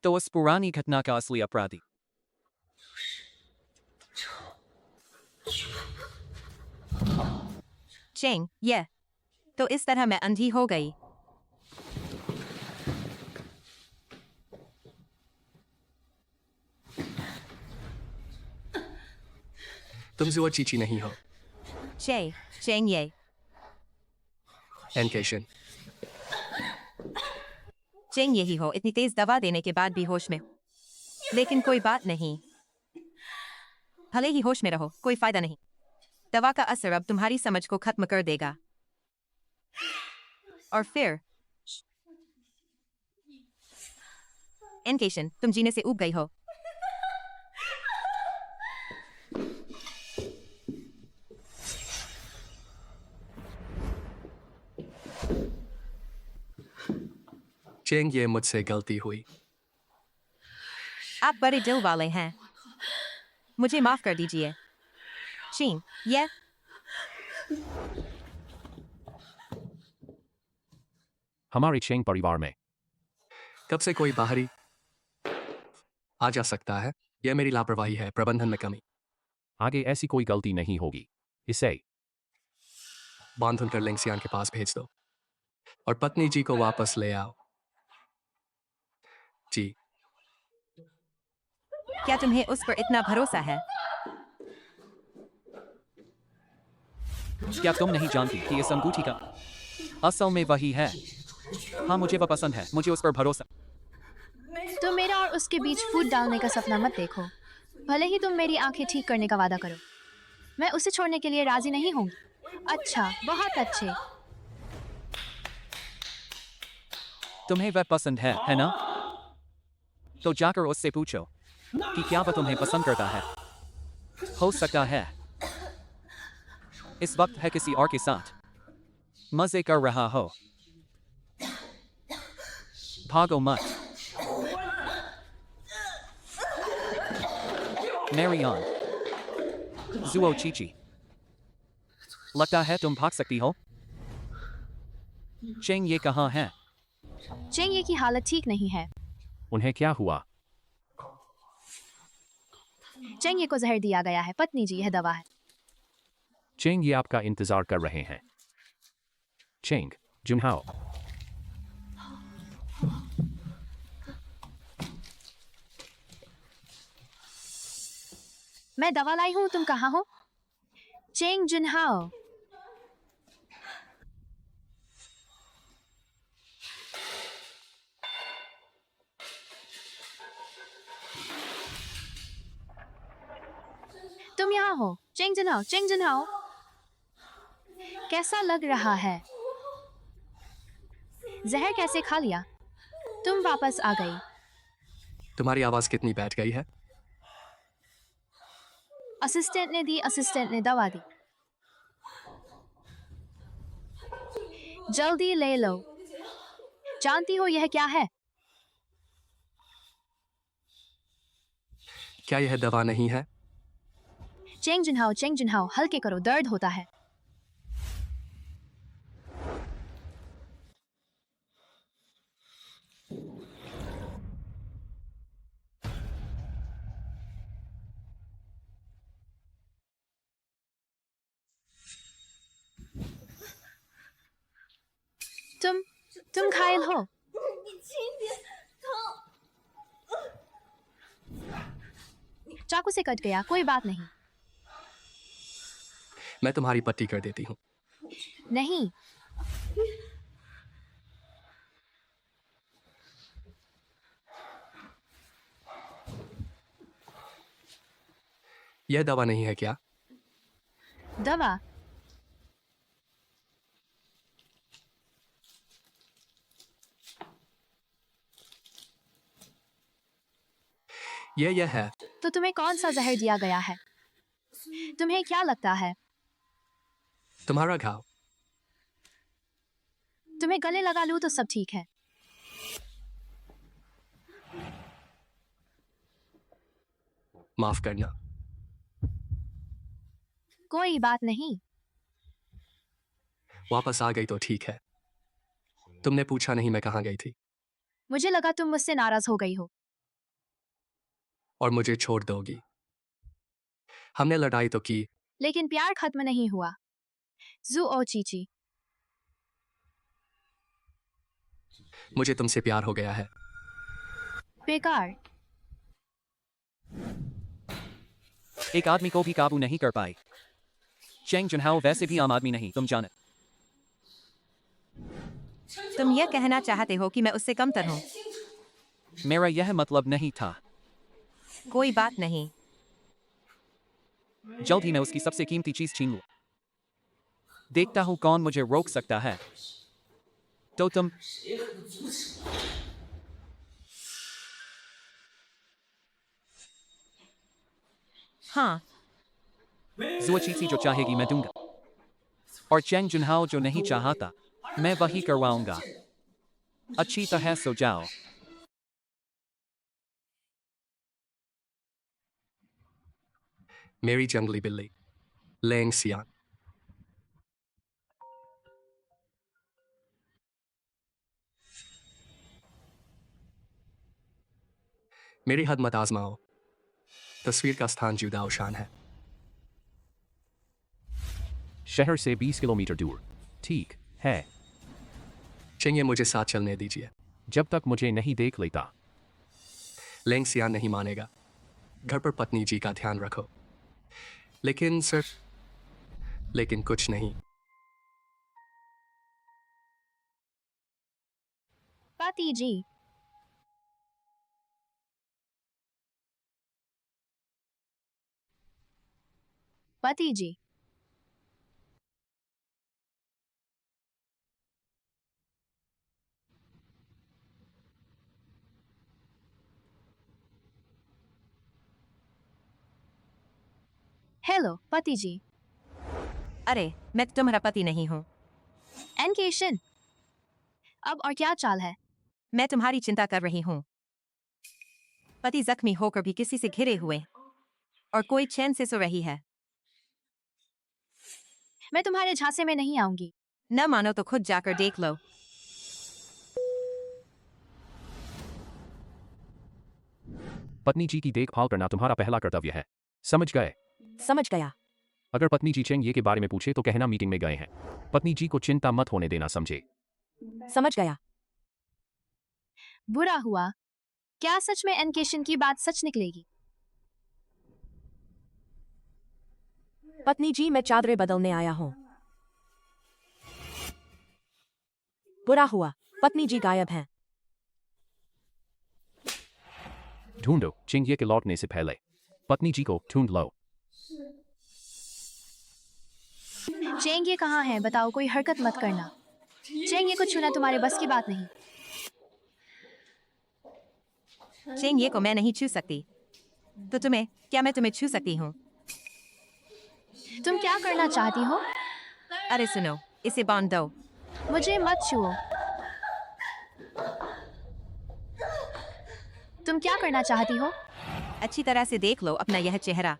तो उस पुरानी घटना का असली अपराधी चेंग, ये तो इस तरह मैं अंधी हो गई। तुम जुआ चीची नहीं हो। चेंग ये एनकेशन। चेंग यही हो, इतनी तेज दवा देने के बाद भी होश में हूं। लेकिन कोई बात नहीं, भले ही होश में रहो, कोई फायदा नहीं। दवा का असर अब तुम्हारी समझ को खत्म कर देगा। और फिर एनकेशन, तुम जीने से ऊब गई हो। चेंग ये मुझसे गलती हुई। आप बड़े दिल वाले हैं, मुझे माफ कर दीजिए। चेंग ये हमारे चेंग परिवार में कब से कोई बाहरी आ जा सकता है? यह मेरी लापरवाही है, प्रबंधन में कमी। आगे ऐसी कोई गलती नहीं होगी। इसे बांध कर लिंगसियान के पास भेज दो और पत्नी जी को वापस ले आओ। जी। क्या तुम्हें उस पर इतना भरोसा है? क्या तुम नहीं जानती कि इस अंगूठी का असल में वही है? हाँ, मुझे वह पसंद है, मुझे उस पर भरोसा। तुम मेरा और उसके बीच फूट डालने का सपना मत देखो। भले ही तुम मेरी आंखें ठीक करने का वादा करो, मैं उसे छोड़ने के लिए राजी नहीं होंगी। अच्छा, बहुत अच्छे। तुम्हें वह पसंद है ना? तो जाकर उससे पूछो कि क्या वह तुम्हें पसंद करता है। हो सकता है इस वक्त है किसी और के साथ मजे कर रहा हो। भागो मत। मैरियन, जुओ चीची, लगता है तुम भाग सकती हो। चेंग ये कहाँ है? चेंग ये की हालत ठीक नहीं है। उन्हें क्या हुआ? चेंग ये को जहर दिया गया है। पत्नी जी, यह दवा है। चेंग ये आपका इंतजार कर रहे हैं। चेंग जुनहाओ, मैं दवा लाई हूँ, तुम कहाँ हो? Cheng Junhao. तुम यहाँ हो? Cheng Junhao, Cheng Junhao. कैसा लग रहा है? जहर कैसे खा लिया? तुम वापस आ गई। तुम्हारी आवाज कितनी बैठ गई है? असिस्टेंट ने दी, असिस्टेंट ने दवा दी। जल्दी ले लो। जानती हो यह क्या है? क्या यह दवा नहीं है? चेंग जुनहाओ, हल्के करो, दर्द होता है। तुम घायल हो। चाकू से कट गया, कोई बात नहीं। मैं तुम्हारी पट्टी कर देती हूँ। नहीं, यह दवा नहीं है क्या? दवा? यह है। तो तुम्हें कौन सा जहर दिया गया है? तुम्हें क्या लगता है? तुम्हारा घाव तुम्हें गले लगा लूं तो सब ठीक है। माफ करना। कोई बात नहीं। वापस आ गई तो ठीक है। तुमने पूछा नहीं मैं कहाँ गई थी मुझे लगा तुम मुझसे नाराज हो गई हो। और मुझे छोड़ दोगी। हमने लड़ाई तो की, लेकिन प्यार खत्म नहीं हुआ। जू ओ चीची, मुझे तुमसे प्यार हो गया है। बेकार। एक आदमी को भी काबू नहीं कर पाए। चेंग जुनहाओ वैसे भी आम आदमी नहीं, तुम जाने। तुम यह कहना चाहते हो कि मैं उससे कमतर हूँ? मेरा यह मतलब नहीं था। कोई बात नहीं। जल्द ही मैं उसकी सबसे कीमती चीज छीन लूं। देखता हूं कौन मुझे रोक सकता है। तो तुम हाँ, जुआचीसी जो चाहेगी मैं दूंगा, और चेंग जुनहाओ जो नहीं चाहता मैं वही करवाऊंगा। अच्छी तरह सो जाओ। मेरी जंगली बिल्ली लेंग सियान। मेरी हद मत आजमाओ। तस्वीर का स्थान जुदा शान है। शहर से 20 किलोमीटर दूर। ठीक है। चाहिए मुझे साथ चलने दीजिए। जब तक मुझे नहीं देख लेता। लेंग सियान नहीं मानेगा। घर पर पत्नी जी का ध्यान रखो। लेकिन कुछ नहीं। पति जी, पति जी, हेलो पति जी। अरे मैं तुम्हारा पति नहीं हूँ। एनकेशन, अब और क्या चाल है? मैं तुम्हारी चिंता कर रही हूँ। पति जख्मी होकर भी किसी से घिरे हुए और कोई चैन से सो रही है। मैं तुम्हारे झांसे में नहीं आऊंगी। न मानो तो खुद जाकर देख लो। पत्नी जी की देखभाल करना तुम्हारा पहला कर्तव्य है। समझ गए? समझ गया। अगर पत्नी जी चेंग ये के बारे में पूछे तो कहना मीटिंग में गए हैं। पत्नी जी को चिंता मत होने देना, समझे? समझ गया। बुरा हुआ। क्या सच में एनकेशन की बात सच निकलेगी? पत्नी जी मैं चादरें बदलने आया हूँ। बुरा हुआ, पत्नी जी गायब हैं। ढूंढो चेंग ये के लौटने से पहले। पत्नी जी को ढूंढ लो। चेंग ये कहाँ है? बताओ, कोई हरकत मत करना। चेंग ये को छूना तुम्हारे बस की बात नहीं। चेंग ये को मैं नहीं छू सकती। तो क्या मैं तुम्हें छू सकती हूँ? तुम क्या करना चाहती हो? अरे सुनो, इसे बांध दो। मुझे मत छुओ। तुम क्या करना चाहती हो? अच्छी तरह से देख लो अपना यह चेहरा।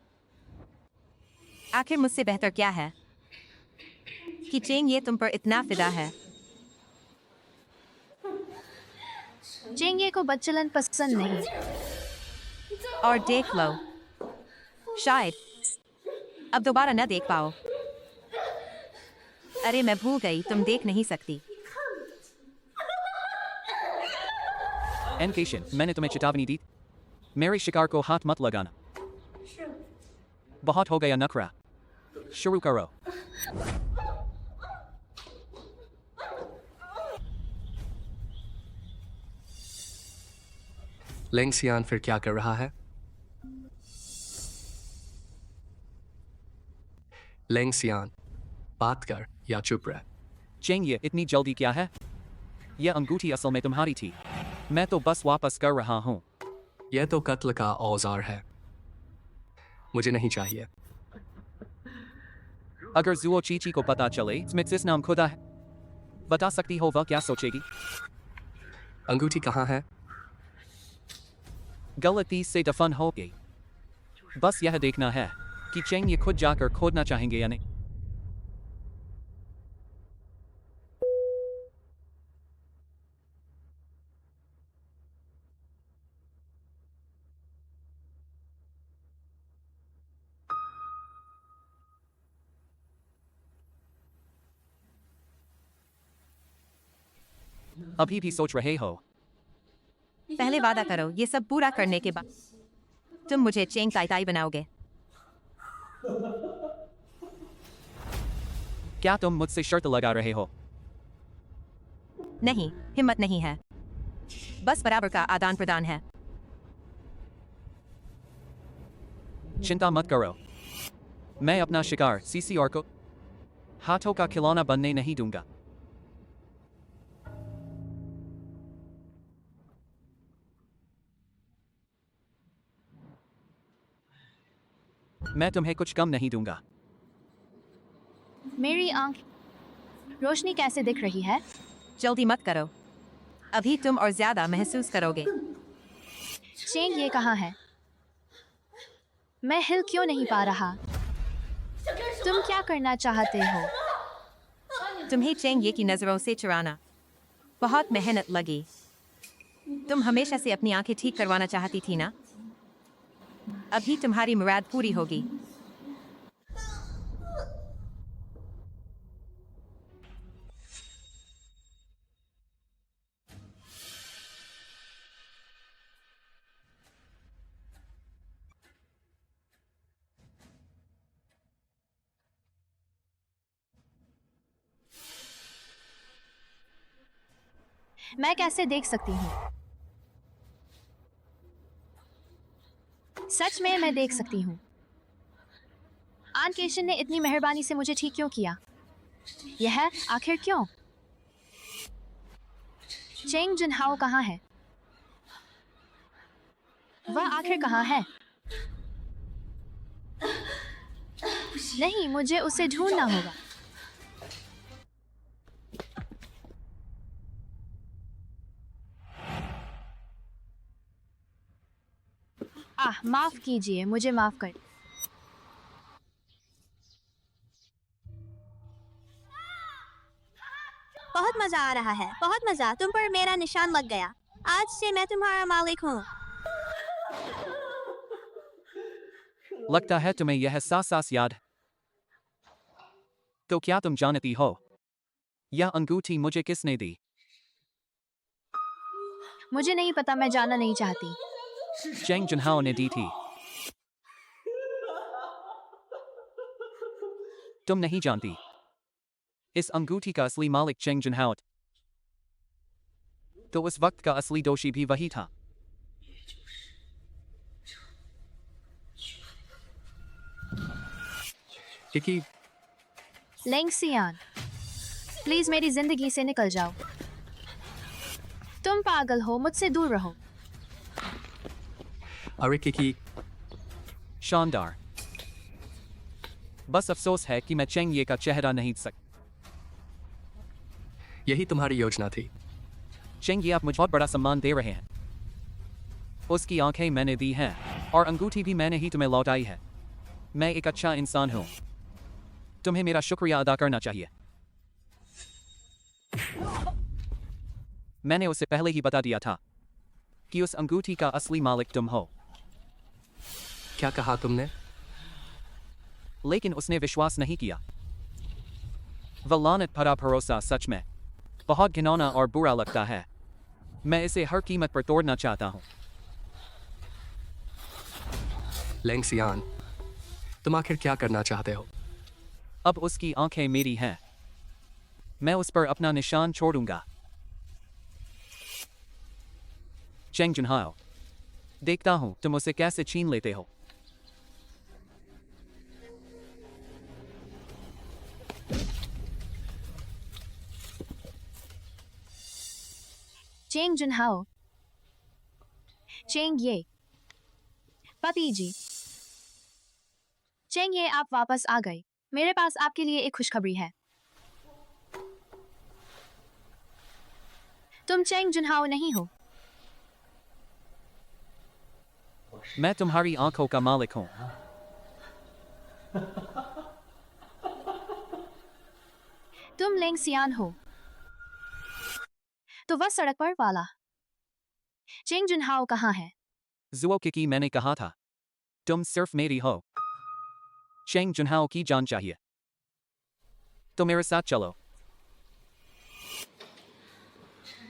आखिर मुझसे बेहतर क्या है कि चेंग ये तुम पर इतना फिदा है। चेंग ये को बच्चलन पसंद नहीं। और देख लो, शायद अब दोबारा न देख पाओ। अरे मैं भूल गई, तुम देख नहीं सकती। एनकेशन, मैंने तुम्हें चेतावनी दी। मेरे शिकार को हाथ मत लगाना। बहुत हो गया नखरा। शुरू करो। लेंग सियान फिर क्या कर रहा है? लेंग सियान, बात कर या चुप रह। चेंग ये इतनी जल्दी क्या है? यह अंगूठी असल में तुम्हारी थी। मैं तो बस वापस कर रहा हूँ। यह तो कत्ल का औजार है। मुझे नहीं चाहिए। अगर जुओ चीची को पता चले स्मिथ इस नाम खुदा है, बता सकती हो वह क्या सोचेगी? अंगूठी कहाँ है? गलती से दफन हो गई। बस यह देखना है कि चेंग ये खुद जाकर खोदना चाहेंगे या नहीं। अभी भी सोच रहे हो? पहले वादा करो ये सब पूरा करने के बाद तुम मुझे चेंग ताई बनाओगे। क्या तुम मुझसे शर्त लगा रहे हो? नहीं, हिम्मत नहीं है, बस बराबर का आदान प्रदान है। चिंता मत करो, मैं अपना शिकार सीसी और को हाथों का खिलौना बनने नहीं दूंगा। मैं तुम्हें कुछ कम नहीं दूंगा। मेरी आंख रोशनी कैसे दिख रही है? जल्दी मत करो, अभी तुम और ज्यादा महसूस करोगे। चेंग ये कहाँ है? मैं हिल क्यों नहीं पा रहा? तुम क्या करना चाहते हो? तुम्हें चेंग ये की नजरों से चुराना बहुत मेहनत लगी। तुम हमेशा से अपनी आंखें ठीक करवाना चाहती थी ना? अभी तुम्हारी मुराद पूरी होगी। मैं कैसे देख सकती हूँ? सच में मैं देख सकती हूँ। आन केशन ने इतनी मेहरबानी से मुझे ठीक क्यों किया? यह आखिर क्यों? चेंग जुनहाओ कहाँ है? वह आखिर कहाँ है? नहीं, मुझे उसे ढूंढना होगा। माफ कीजिए, मुझे माफ कर। बहुत मजा आ रहा है, बहुत मजा। तुम पर मेरा निशान लग गया। आज से मैं तुम्हारा मालिक हूँ। लगता है तुम्हें यह सास याद है। तो क्या तुम जानती हो यह अंगूठी मुझे किसने दी? मुझे नहीं पता, मैं जानना नहीं चाहती। चेंग जुनहाओ ने दी थी। तुम नहीं जानती, इस अंगूठी का असली मालिक चेंग जुनहाओ। तो उस वक्त का असली दोषी भी वही था। किकी, लेंगसियान, प्लीज मेरी जिंदगी से निकल जाओ। तुम पागल हो, मुझसे दूर रहो। अरे किकी, शानदार। बस अफसोस है कि मैं चेंग ये का चेहरा नहीं देख सकता। यही तुम्हारी योजना थी। चेंग ये आप मुझे बहुत बड़ा सम्मान दे रहे हैं। उसकी आंखें मैंने दी हैं और अंगूठी भी मैंने ही तुम्हें लौटाई है। मैं एक अच्छा इंसान हूं, तुम्हें मेरा शुक्रिया अदा करना चाहिए। मैंने उसे पहले ही बता दिया था कि उस अंगूठी का असली मालिक तुम हो। क्या कहा तुमने? लेकिन उसने विश्वास नहीं किया। वह लानत भरा भरोसा सच में बहुत घिनौना और बुरा लगता है। मैं इसे हर कीमत पर तोड़ना चाहता हूं। लेंगसियान, तुम आखिर क्या करना चाहते हो? अब उसकी आंखें मेरी हैं। मैं उस पर अपना निशान छोड़ूंगा। चेंग जुनहाओ, देखता हूं तुम उसे कैसे छीन लेते हो। चेंग जुनहाओ, चेंग ये, पपी जी। चेंग ये, आप वापस आ गए। मेरे पास आपके लिए एक खुशखबरी है। तुम चेंग जुनहाओ नहीं हो। मैं तुम्हारी आंखों का मालिक हूं। तुम लेंग सियान हो। तो वह सड़क पर वाला चेंग जुनहाओ कहाँ है? जुओ किकी मैंने कहा था तुम सिर्फ मेरी हो। चेंग जुनहाओ की जान चाहिए तो मेरे साथ चलो।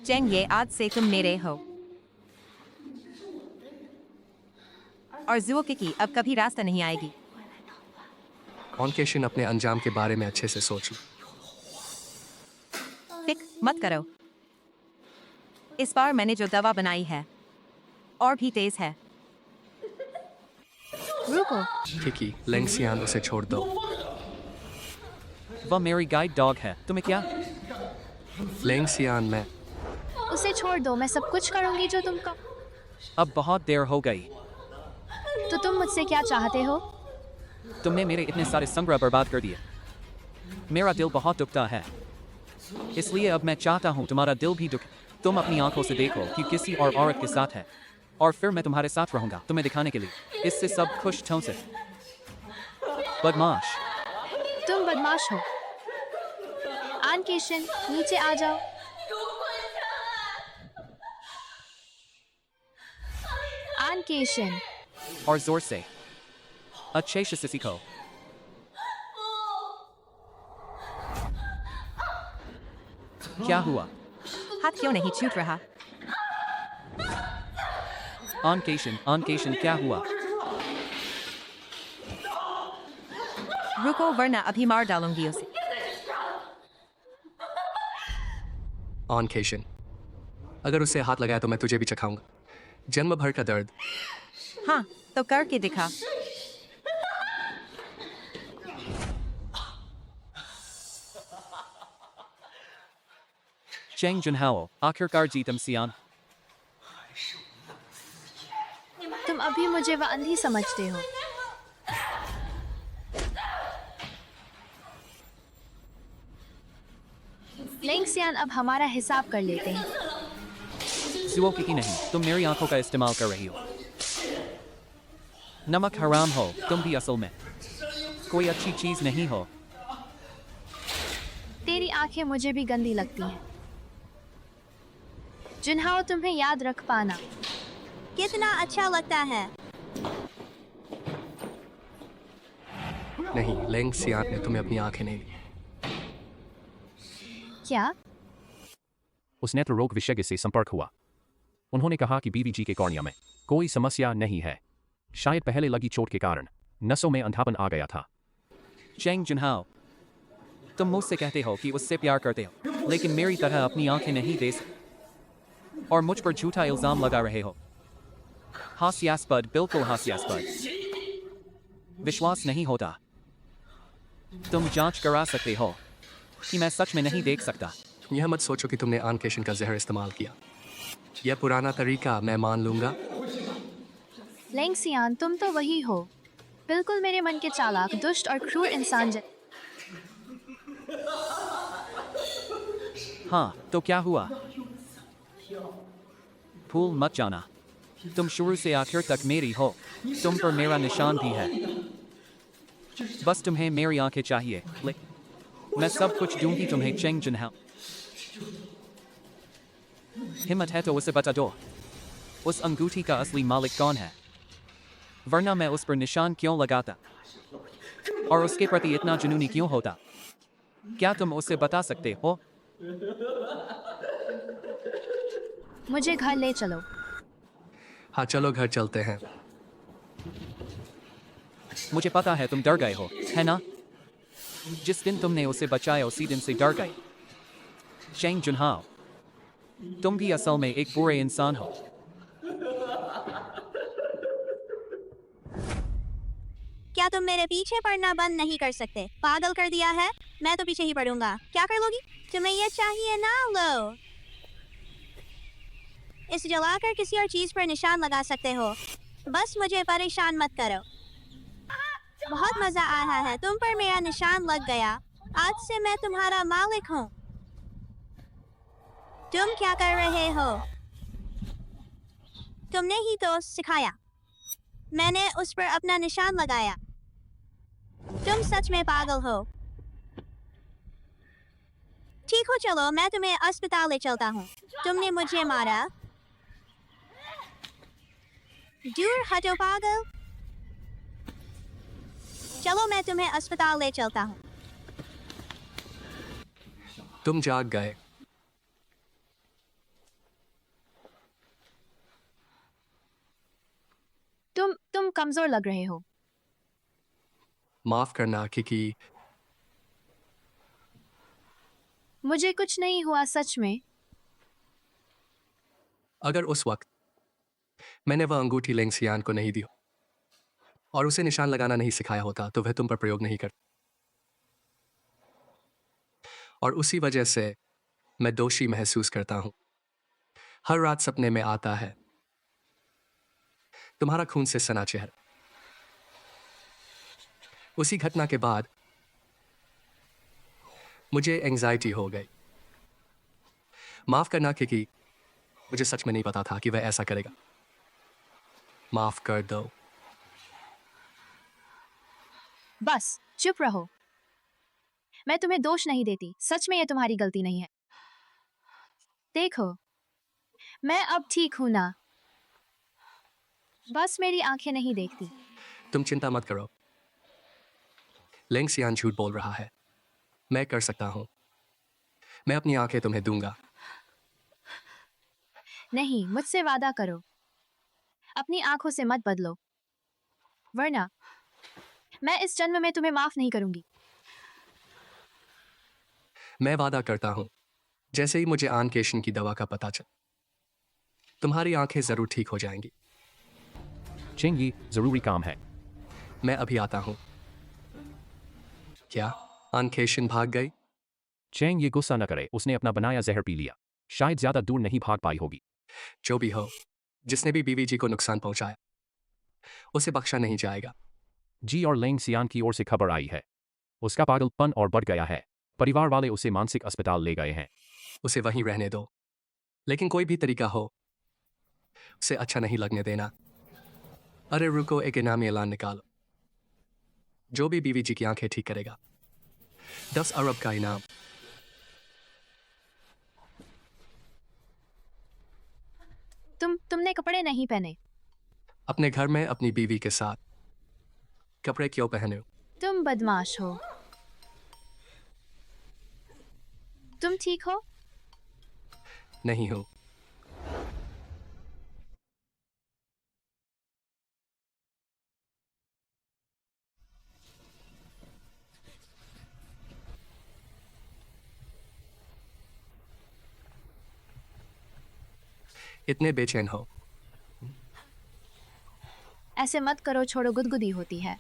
चेंग ये आज से तुम मेरे हो। और जुओ की अब कभी रास्ता नहीं आएगी। ऑनकेशन अपने अंजाम के बारे में अच्छे से सोच लो। फिक मत करो। इस बार मैंने जो दवा बनाई है और भी तेज है। रुको। किकी लेंगसियान उसे छोड़ दो। वह मेरी गाइड डॉग है। तुम्हें क्या? लेंगसियान मैं उसे छोड़ दो, मैं सब कुछ करूंगी जो तुम कहो। अब बहुत देर हो गई। तो तुम मुझसे क्या चाहते हो? तुमने मेरे इतने सारे संग्रह बर्बाद कर दिए। मेरा दिल बहुत दुखता है, इसलिए अब मैं चाहता हूँ तुम्हारा दिल भी दुखे। तुम अपनी आंखों से देखो कि किसी और औरत के साथ है, और फिर मैं तुम्हारे साथ रहूंगा तुम्हें दिखाने के लिए। इससे सब खुश ठों से। बदमाश। तुम बदमाश हो। आन केशन नीचे आ जाओ। आन केशन और जोर से अच्छे से सीखो। क्या हुआ? हाथ क्यों नहीं छूट रहा? ऑनकेशन क्या हुआ? रुको वरना अभी मार डालूंगी उसे। ऑनकेशन अगर उससे हाथ लगाया तो मैं तुझे भी चखाऊंगा। जन्म भर का दर्द। हाँ तो करके दिखा। चेंग जुनहाओ आखिरकार जीतम सियान। तुम अभी मुझे वह अंधी समझते हो। लेंगसियान अब हमारा हिसाब कर लेते हैं। जुओ की नहीं, तुम मेरी आंखों का इस्तेमाल कर रही हो। नमक हराम हो तुम भी असल में कोई अच्छी चीज नहीं हो। तेरी आंखें मुझे भी गंदी लगती हैं। जुनहाओ तुम्हें याद रख पाना कितना अच्छा लगता है। नहीं, लेंगसियान ने तुम्हें अपनी आंखें नहीं दी। क्या? उस नेत्र रोग विशेषज्ञ से संपर्क हुआ। उन्होंने कहा कि बीवीजी के कॉर्निया में कोई समस्या नहीं है। शायद पहले लगी चोट के कारण नसों में अंधापन आ गया था। चेंग जुनहाओ तुम मुझसे कहते हो कि उससे प्यार करते हो, लेकिन मेरी तरह अपनी आंखें नहीं दे सकते और मुझ पर झूठा इल्जाम लगा रहे हो। हास्यास्पद, बिल्कुल हास्यास्पद। विश्वास नहीं होता। तुम जांच करा सकते हो कि मैं सच में नहीं देख सकता। यह मत सोचो कि तुमने ऑनकेशन का जहर इस्तेमाल किया। यह पुराना तरीका मैं मान लूंगा। लेंगसियान तुम तो वही हो, बिल्कुल मेरे मन के चालाक, दुष्ट और क्रूर इंसान हाँ तो क्या हुआ? भूल मत जाना तुम शुरू से आखिर तक मेरी हो। तुम पर मेरा निशान भी है। बस तुम्हें मेरी आंखें चाहिए। मैं सब कुछ दूंगी तुम्हें। चेंग जुनहाओ हिम्मत है तो उसे बता दो उस अंगूठी का असली मालिक कौन है, वरना मैं उस पर निशान क्यों लगाता और उसके प्रति इतना जुनूनी क्यों होता। क्या तुम उसे बता सकते हो? मुझे घर ले चलो। हाँ चलो घर चलते हैं। मुझे पता है तुम डर गए हो, है ना? जिस दिन तुमने उसे बचाया उसी दिन से डर गए। चेंग जुनहाओ तुम भी असल में एक बुरे इंसान हो। क्या तुम मेरे पीछे पड़ना बंद नहीं कर सकते? पागल कर दिया है? मैं तो पीछे ही पड़ूंगा। क्या कर लोगी? तुम्हें यह चाहिए ना, लो। इसे जलाकर किसी और चीज पर निशान लगा सकते हो। बस मुझे परेशान मत करो। बहुत मजा आ रहा है, तुम पर मेरा निशान लग गया। आज से मैं तुम्हारा मालिक हूँ। तुम क्या कर रहे हो? तुमने ही तो सिखाया। मैंने उस पर अपना निशान लगाया। तुम सच में पागल हो। ठीक हो, चलो मैं तुम्हें अस्पताल ले चलता हूँ। तुमने मुझे मारा। दूर हटो पागल। चलो मैं तुम्हें अस्पताल ले चलता हूँ। तुम जाग गए। तुम कमजोर लग रहे हो। माफ करना किकी। मुझे कुछ नहीं हुआ, सच में। अगर उस वक्त मैंने वह अंगूठी लेंगसियान को नहीं दी और उसे निशान लगाना नहीं सिखाया होता तो वह तुम पर प्रयोग नहीं करता। और उसी वजह से मैं दोषी महसूस करता हूं। हर रात सपने में आता है तुम्हारा खून से सना चेहरा। उसी घटना के बाद मुझे एंजाइटी हो गई। माफ करना क्योंकि मुझे सच में नहीं पता था कि वह ऐसा करेगा। माफ कर दो। बस चुप रहो। मैं तुम्हें दोष नहीं देती, सच में ये तुम्हारी गलती नहीं है। देखो, मैं अब ठीक हूं ना। बस मेरी आंखें नहीं देखती। तुम चिंता मत करो। लेंगसियान झूठ बोल रहा है। मैं कर सकता हूं। मैं अपनी आंखें तुम्हें दूंगा। नहीं, मुझसे वादा करो। अपनी आंखों से मत बदलो, वरना मैं इस जन्म में तुम्हें माफ नहीं करूंगी। मैं वादा करता हूं, जैसे ही मुझे आनकेशन की दवा का पता चल, तुम्हारी आंखें जरूर ठीक हो जाएंगी। चेंग, ये जरूरी काम है। मैं अभी आता हूं। क्या आनकेशन भाग गई? चेंग, ये गुस्सा न करे, उसने अपना बनाया जहर पी लिया। शायद ज्यादा दूर नहीं भाग पाई होगी। जो भी हो, जिसने भी बीवी जी को नुकसान पहुंचाया उसे बख्शा नहीं जाएगा। जी और लेंगसियान की ओर से खबर आई है। उसका पागलपन और बढ़ गया है। परिवार वाले उसे मानसिक अस्पताल ले गए हैं। उसे वहीं रहने दो, लेकिन कोई भी तरीका हो उसे अच्छा नहीं लगने देना। अरे रुको, एक इनामी ऐलान निकालो। जो भी बीवी जी की आंखें ठीक करेगा 10 अरब का इनाम। तुमने कपड़े नहीं पहने। अपने घर में अपनी बीवी के साथ कपड़े क्यों पहने हो? तुम बदमाश हो। तुम ठीक हो? नहीं हो। इतने बेचैन हो। ऐसे मत करो, छोड़ो, गुदगुदी होती है।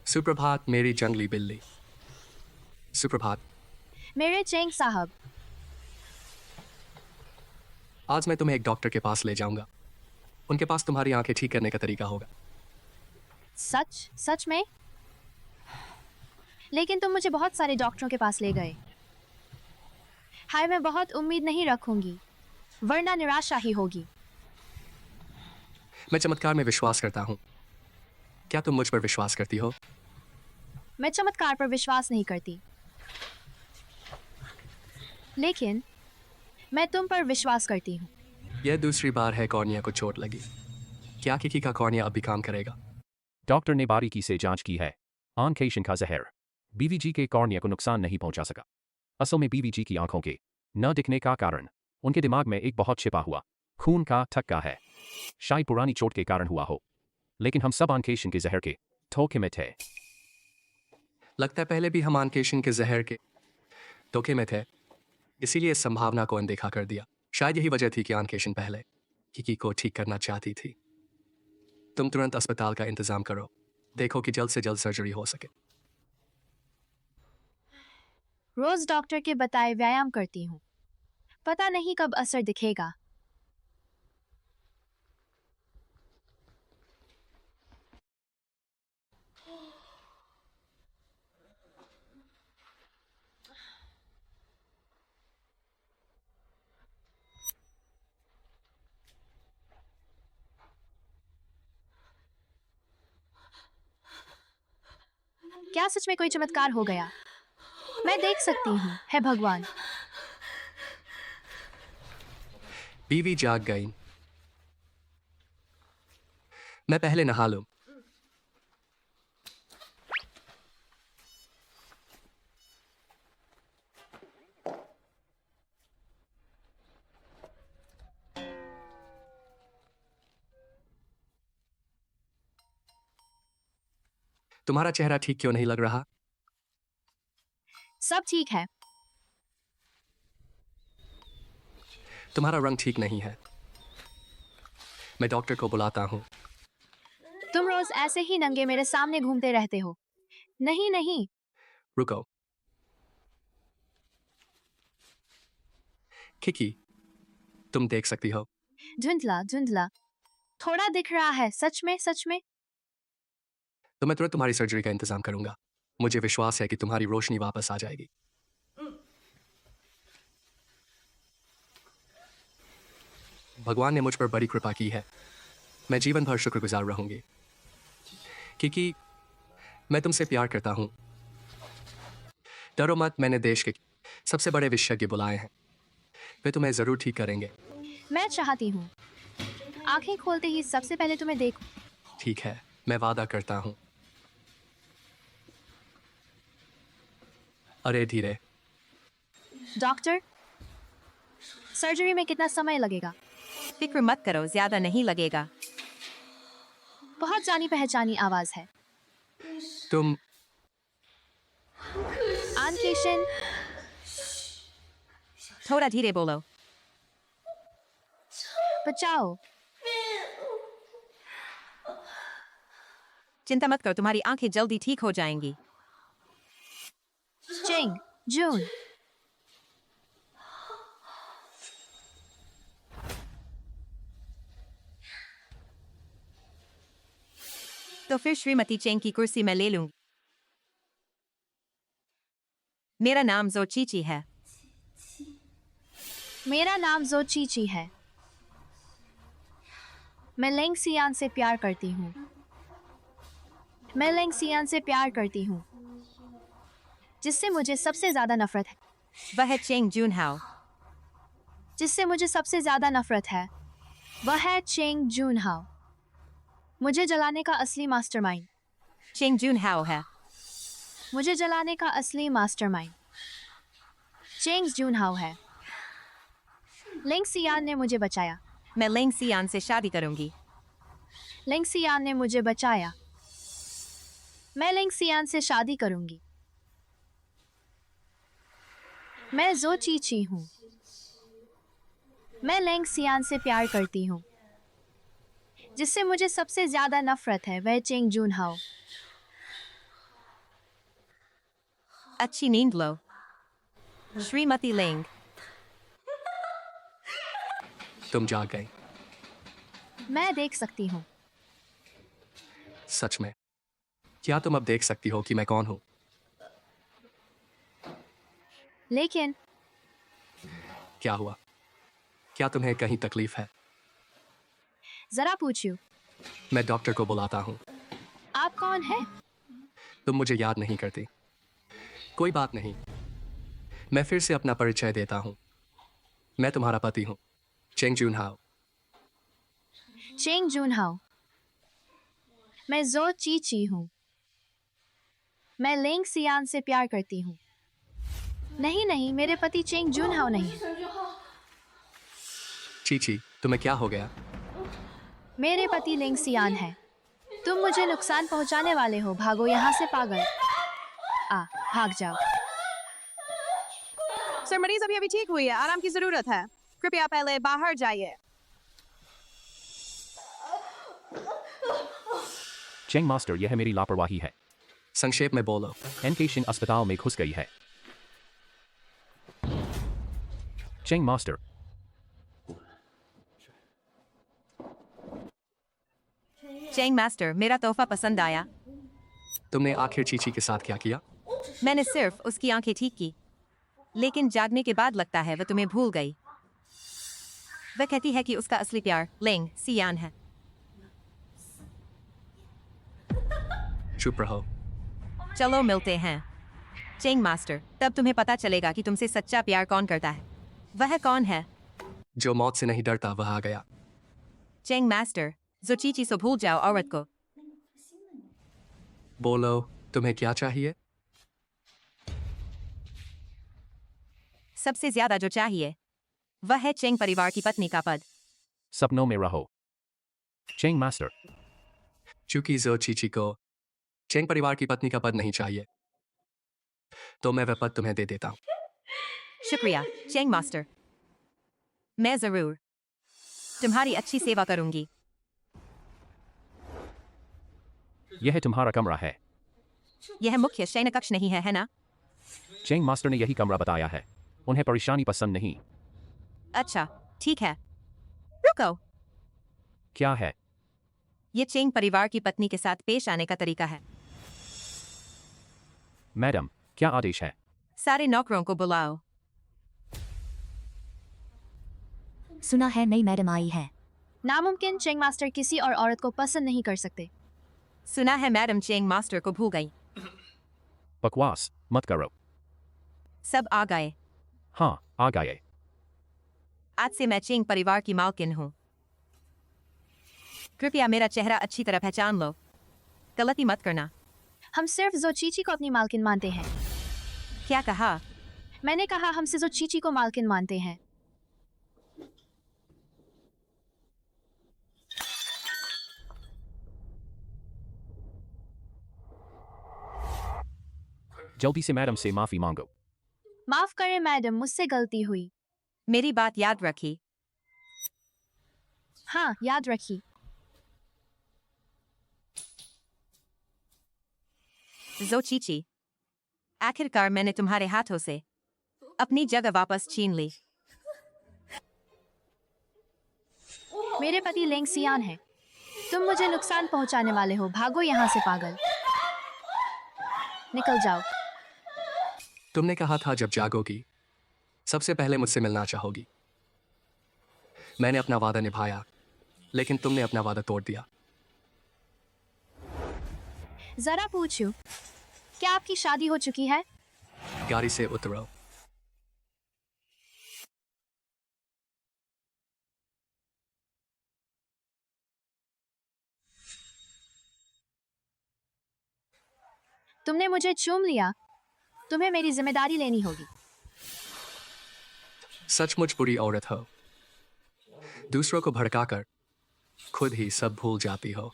सुप्रभात मेरी जंगली बिल्ली। सुप्रभात। मेरे चेंग साहब, आज मैं तुम्हें एक डॉक्टर के पास ले जाऊंगा। उनके पास तुम्हारी आंखें ठीक करने का तरीका होगा। सच में? लेकिन तुम मुझे बहुत सारे डॉक्टरों के पास ले गए। हाय, मैं बहुत उम्मीद नहीं रखूंगी, वरना निराशा ही होगी। मैं चमत्कार में विश्वास करता हूं। क्या तुम मुझ पर विश्वास करती हो? मैं चमत्कार पर विश्वास नहीं करती, लेकिन मैं तुम पर विश्वास करती हूँ। यह दूसरी बार है कॉर्निया को चोट लगी। क्या किकी का कॉर्निया अब भी काम करेगा? डॉक्टर ने बारीकी से जांच की है। आनकेशन का जहर बीवी जी के कॉर्निया को नुकसान नहीं पहुंचा सका। असल में बीवी जी की आंखों के न दिखने का कारण उनके दिमाग में एक बहुत छिपा हुआ खून का थक्का है। शायद पुरानी चोट के कारण हुआ हो, लेकिन हम सब आनकेशन के जहर के धोखे में थे। लगता है पहले भी हम आनकेशन के जहर के धोखे में थे, इसीलिए इस संभावना को अनदेखा कर दिया। शायद यही वजह थी कि आनकेशन पहले किकी को ठीक करना चाहती थी। तुम तुरंत अस्पताल का इंतजाम करो। देखो कि जल्द से जल्द सर्जरी हो सके। रोज डॉक्टर के बताए व्यायाम करती हूँ। पता नहीं कब असर दिखेगा। क्या सच में कोई चमत्कार हो गया? मैं देख सकती हूँ। हे भगवान। बीवी जाग गई। मैं पहले नहा लूं। तुम्हारा चेहरा ठीक क्यों नहीं लग रहा? सब ठीक है। तुम्हारा रंग ठीक नहीं है। मैं डॉक्टर को बुलाता हूँ। तुम रोज ऐसे ही नंगे मेरे सामने घूमते रहते हो। नहीं नहीं। रुको। किकी, तुम देख सकती हो। धुंधला धुंधला। थोड़ा दिख रहा है। सच में सच में। तो मैं तुरंत तुम्हारी सर्जरी का इंतजाम करूंगा। मुझे विश्वास है कि तुम्हारी रोशनी वापस आ जाएगी। भगवान ने मुझ पर बड़ी कृपा की है। मैं जीवन भर शुक्रगुजार रहूंगी। क्योंकि मैं तुमसे प्यार करता हूं। डरो मत, मैंने देश के सबसे बड़े विशेषज्ञ बुलाए हैं। वे तुम्हें जरूर ठीक करेंगे। मैं चाहती हूँ आंखें खोलते ही सबसे पहले तुम्हें देखूं। ठीक है, मैं वादा करता हूं। अरे धीरे। डॉक्टर, सर्जरी में कितना समय लगेगा? फिक्र मत करो, ज्यादा नहीं लगेगा। बहुत जानी पहचानी आवाज है। तुम आनकेशन। थोड़ा धीरे बोलो। बचाओ। चिंता मत करो, तुम्हारी आंखें जल्दी ठीक हो जाएंगी। चेंग जून। तो फिर श्रीमती चेंग की कुर्सी मैं ले लूंगी। मेरा नाम जो चीची है। मेरा नाम जो चीची है। मैं लेंग सियान से प्यार करती हूँ। मैं लेंग सियान से प्यार करती हूँ, जिससे मुझे सबसे ज्यादा नफरत है। वह है चेंग जून हाओ। जिससे मुझे सबसे ज्यादा नफरत है वह है चेंग जून हाओ। मुझे जलाने का असली मास्टरमाइंड चेंग जून हाओ है। मुझे जलाने का असली मास्टरमाइंड चेंग जून हाओ है। लेंग सियान ने मुझे बचाया। मैं लेंग सियान से शादी करूंगी। लेंग सियान ने मुझे बचाया। मैं लेंग सियान से शादी करूंगी। मैं जो चीची हूँ। मैं लेंग सियान से प्यार करती हूँ, जिससे मुझे सबसे ज्यादा नफरत है वह चेंग जून हाओ। अच्छी नींद लो श्रीमती लेंग। तुम जाग गई। मैं देख सकती हूँ। सच में? क्या तुम अब देख सकती हो कि मैं कौन हूं? लेकिन क्या हुआ? क्या तुम्हें कहीं तकलीफ है? जरा पूछूं, मैं डॉक्टर को बुलाता हूं। आप कौन हैं? तुम मुझे याद नहीं करती। कोई बात नहीं, मैं फिर से अपना परिचय देता हूं। मैं तुम्हारा पति हूं, चेंग जून हाओ। चेंग जून हाओ। मैं जो चीची हूँ। मैं लेंग सियान से प्यार करती हूँ। नहीं नहीं, मेरे पति चेंग जून हाओ नहीं है। चीची, तुम्हें क्या हो गया? मेरे पति लेंग सियान है। तुम मुझे नुकसान पहुंचाने वाले हो। भागो यहाँ से पागल। भाग जाओ। सर, मरीज अभी ठीक हुई है, आराम की जरूरत है। कृपया पहले बाहर जाइए। चेंग मास्टर, यह मेरी लापरवाही है। संक्षेप में बोलो। एनकेशन अस्पताल में घुस गई है। चेंग मास्टर, चेंग मास्टर, मेरा तोहफा पसंद आया। तुमने आखिर चीची के साथ क्या किया? मैंने सिर्फ उसकी आंखें ठीक की, लेकिन जागने के बाद लगता है वह तुम्हें भूल गई। वह कहती है कि उसका असली प्यार लेंग सियान है। चुप रहो। चलो मिलते हैं चेंग मास्टर, तब तुम्हें पता चलेगा कि तुमसे सच्चा प्यार कौन करता है। वह कौन है? जो मौत से नहीं डरता वह आ गया। चेंग मास्टर, जो चीची से भूल जाओ औरत को। बोलो, तुम्हें क्या चाहिए? सबसे ज्यादा जो चाहिए वह है चेंग परिवार की पत्नी का पद। सपनों में रहो। चेंग मास्टर, चूंकि जो चीची को चेंग परिवार की पत्नी का पद नहीं चाहिए, तो मैं वह पद तुम्हें दे देता हूँ। शुक्रिया चेंग मास्टर, मैं जरूर तुम्हारी अच्छी सेवा करूंगी। यह तुम्हारा कमरा है। यह मुख्य शयन कक्ष नहीं है ना? चेंग मास्टर ने यही कमरा बताया है। उन्हें परेशानी पसंद नहीं। अच्छा, ठीक है। रुको, क्या है? ये चेंग परिवार की पत्नी के साथ पेश आने का तरीका है। मैडम, क्या आदेश है? सारे नौकरों को बुलाओ। सुना है नई मैडम आई है। नामुमकिन, चेंग मास्टर किसी और औरत को पसंद नहीं कर सकते। सुना है मैडम चेंग मास्टर को भूल गई। बकवास मत करो। सब आ गए। हाँ, आ गए। आज से मैं चेंग परिवार की मालकिन हूँ। कृपया मेरा चेहरा अच्छी तरह पहचान लो। गलती मत करना। हम सिर्फ जो चीची को अपनी मालकिन मानते हैं। क्या कहा? मैंने कहा हम सिर्फ जो चीची को मालकिन मानते हैं। जल्दी से मैडम से माफी मांगो। माफ करें मैडम, मुझसे गलती हुई। मेरी बात याद रखी। हाँ, याद रखी। जो चीची, आखिरकार मैंने तुम्हारे हाथों से अपनी जगह वापस छीन ली। मेरे पति लेंग सियान है। तुम मुझे नुकसान पहुंचाने वाले हो। भागो यहाँ से पागल। निकल जाओ। तुमने कहा था जब जागोगी सबसे पहले मुझसे मिलना चाहोगी। मैंने अपना वादा निभाया, लेकिन तुमने अपना वादा तोड़ दिया। जरा पूछूं, क्या आपकी शादी हो चुकी है? गाड़ी से उतरो। तुमने मुझे चूम लिया। तुम्हें मेरी जिम्मेदारी लेनी होगी। सचमुच बुरी औरत हो। दूसरों को भड़काकर खुद ही सब भूल जाती हो।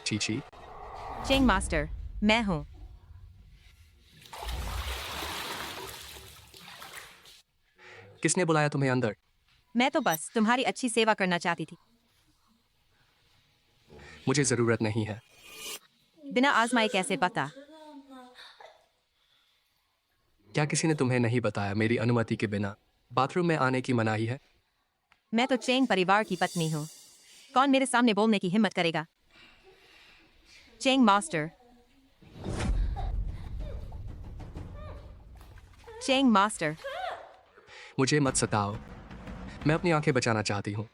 चीची, चेंग मास्टर, मैं हूँ। किसने बुलाया तुम्हें अंदर? मैं तो बस तुम्हारी अच्छी सेवा करना चाहती थी। मुझे जरूरत नहीं है। बिना आजमाए कैसे पता? क्या किसी ने तुम्हें नहीं बताया मेरी अनुमति के बिना बाथरूम में आने की मनाही है? मैं तो चेंग परिवार की पत्नी हूँ। कौन मेरे सामने बोलने की हिम्मत करेगा? चेंग मास्टर, चेंग मास्टर, मुझे मत सताओ। मैं अपनी आंखें बचाना चाहती हूँ।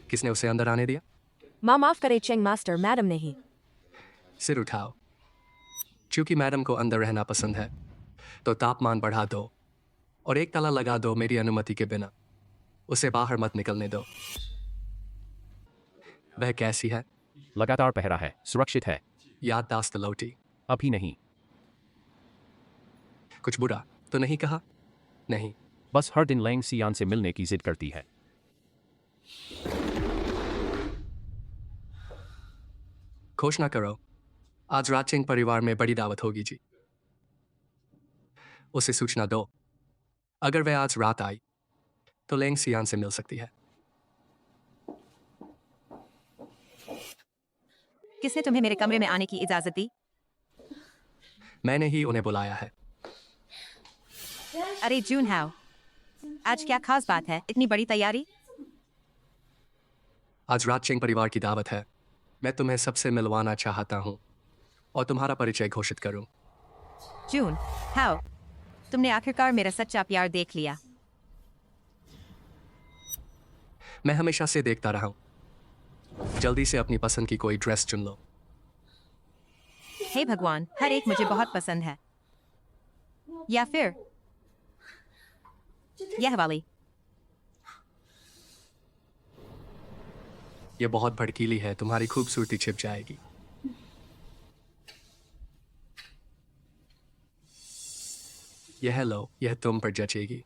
किसने उसे अंदर आने दिया? माफ करे चेंग मास्टर, मैडम नहीं। सिर उठाओ। क्योंकि मैडम को अंदर रहना पसंद है, तो तापमान बढ़ा दो और एक ताला लगा दो मेरी अनुमति के बिना। उसे बाहर मत निकलने दो। वह कैसी है? लगातार पहरा है, सुरक्षित है। याददाश्त लौटी? अभी नहीं। कुछ बुरा तो नहीं कहा? नहीं। बस हर दिन लेंग सियान से मिलने की जिद करती है। खोश ना करो। आज रात चेंग परिवार में बड़ी दावत होगी जी। उसे सूचना दो। अगर वह आज रात आई तो लेंग सियान से मिल सकती है। किसने तुम्हें मेरे कमरे में आने की इजाजत दी? मैंने ही उन्हें बुलाया है। अरे जून हाउ, आज क्या खास बात है, इतनी बड़ी तैयारी? आज रात चेंग परिवार की दावत है। मैं तुम्हें सबसे मिलवाना चाहता हूँ और तुम्हारा परिचय घोषित करूँ। जून हाउ, तुमने आखिरकार मेरा सच्चा प्यार देख लिया। मैं हमेशा से देखता रहा हूँ। जल्दी से अपनी पसंद की कोई ड्रेस चुन लो। हे भगवान, हर एक मुझे बहुत पसंद है। या फिर यह वाली। ये बहुत भड़कीली है, तुम्हारी खूबसूरती छिप जाएगी। यह लो, यह तुम पर जचेगी।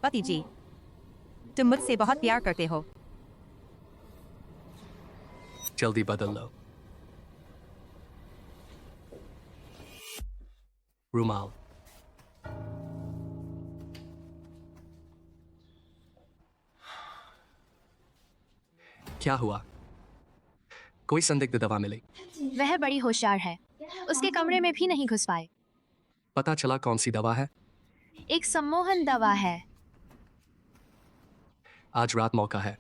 पति जी, तुम मुझसे बहुत प्यार करते हो। जल्दी बदल लो। रुमाल। क्या हुआ? कोई संदिग्ध दवा मिली? वह बड़ी होशियार है, उसके कमरे में भी नहीं घुस पाए। पता चला कौन सी दवा है? एक सम्मोहन दवा है। आज रात मौका है।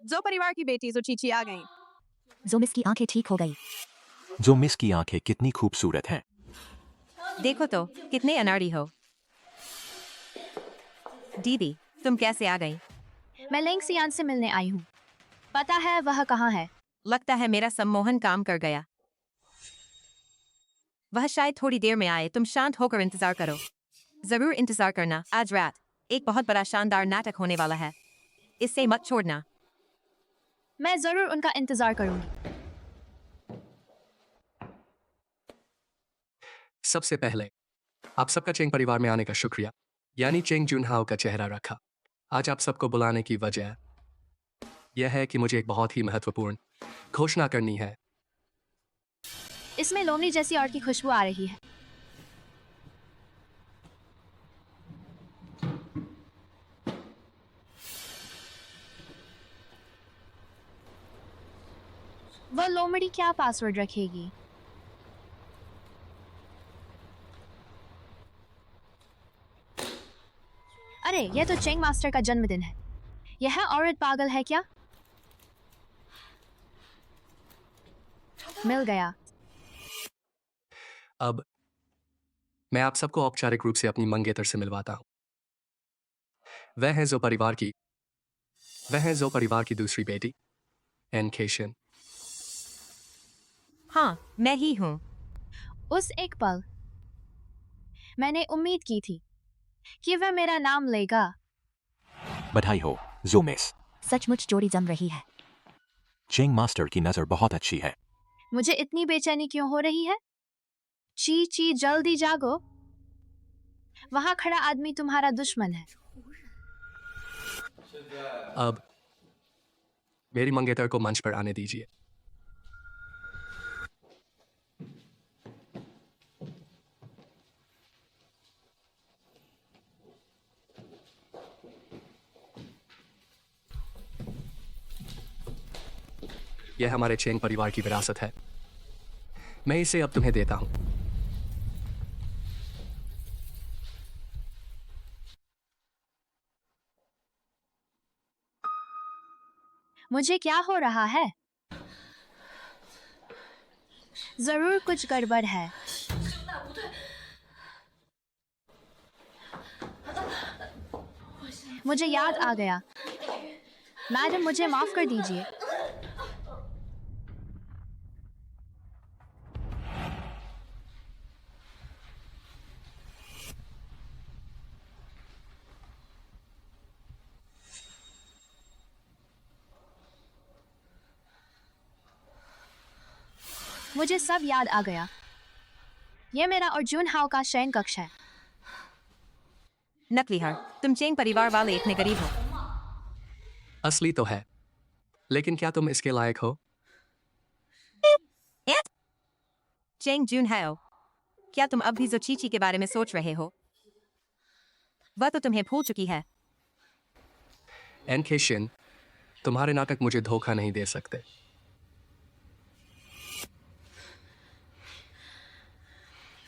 जो परिवार की बेटी जो चीची आ गई। जो मिस की आंखें ठीक हो गई। जो मिस की आंखें कितनी खूबसूरत हैं। देखो तो कितने अनाड़ी हो। दीदी, तुम कैसे आ गई? मैं लेंग सियान से मिलने आई हूँ। पता है वह कहाँ है? लगता है मेरा सम्मोहन काम कर गया। वह शायद थोड़ी देर में आए, तुम शांत होकर इंतजार करो। जरूर इंतजार करना, आज रात एक बहुत बड़ा शानदार नाटक होने वाला है, इससे मत छोड़ना। मैं जरूर उनका इंतजार करूंगी। सबसे पहले आप सबका चेंग परिवार में आने का शुक्रिया। यानी चेंग जुनहाओ का चेहरा रखा। आज आप सबको बुलाने की वजह यह है कि मुझे एक बहुत ही महत्वपूर्ण घोषणा करनी है। इसमें लोमड़ी जैसी और की खुशबू आ रही है। वह लोमड़ी क्या पासवर्ड रखेगी? अरे, यह तो चेंग मास्टर का जन्मदिन है। यह औरत पागल है क्या? मिल गया। अब मैं आप सबको औपचारिक रूप से अपनी मंगेतर से मिलवाता हूँ। वह है जो परिवार की दूसरी बेटी एन केशन। हाँ, मैं ही हूँ। उस एक पल मैंने उम्मीद की थी कि वह मेरा नाम लेगा। बधाई हो जो मिस। सचमुच जोड़ी जम रही है। चेंग मास्टर की नजर बहुत अच्छी है। मुझे इतनी बेचैनी क्यों हो रही है? ची ची, जल्दी जागो। वहां खड़ा आदमी तुम्हारा दुश्मन है। अब मेरी मंगेतर को मंच पर आने दीजिए। यह हमारे चेंग परिवार की विरासत है। मैं इसे अब तुम्हें देता हूं। मुझे क्या हो रहा है? जरूर कुछ गड़बड़ है। मुझे याद आ गया। मैडम, मुझे माफ कर दीजिए। मुझे सब याद आ गया। यह मेरा और जुनहाओ का शयन कक्ष है। नकली हर, तुम चेंग परिवार वाले इतने गरीब हो। असली तो है, लेकिन क्या तुम इसके लायक हो? चेंग जुनहाओ, क्या तुम अब भी जो चीची के बारे में सोच रहे हो? वह तो तुम्हें भूल चुकी है। एनके शिन, तुम्हारे नाटक मुझे धोखा नहीं दे सकते।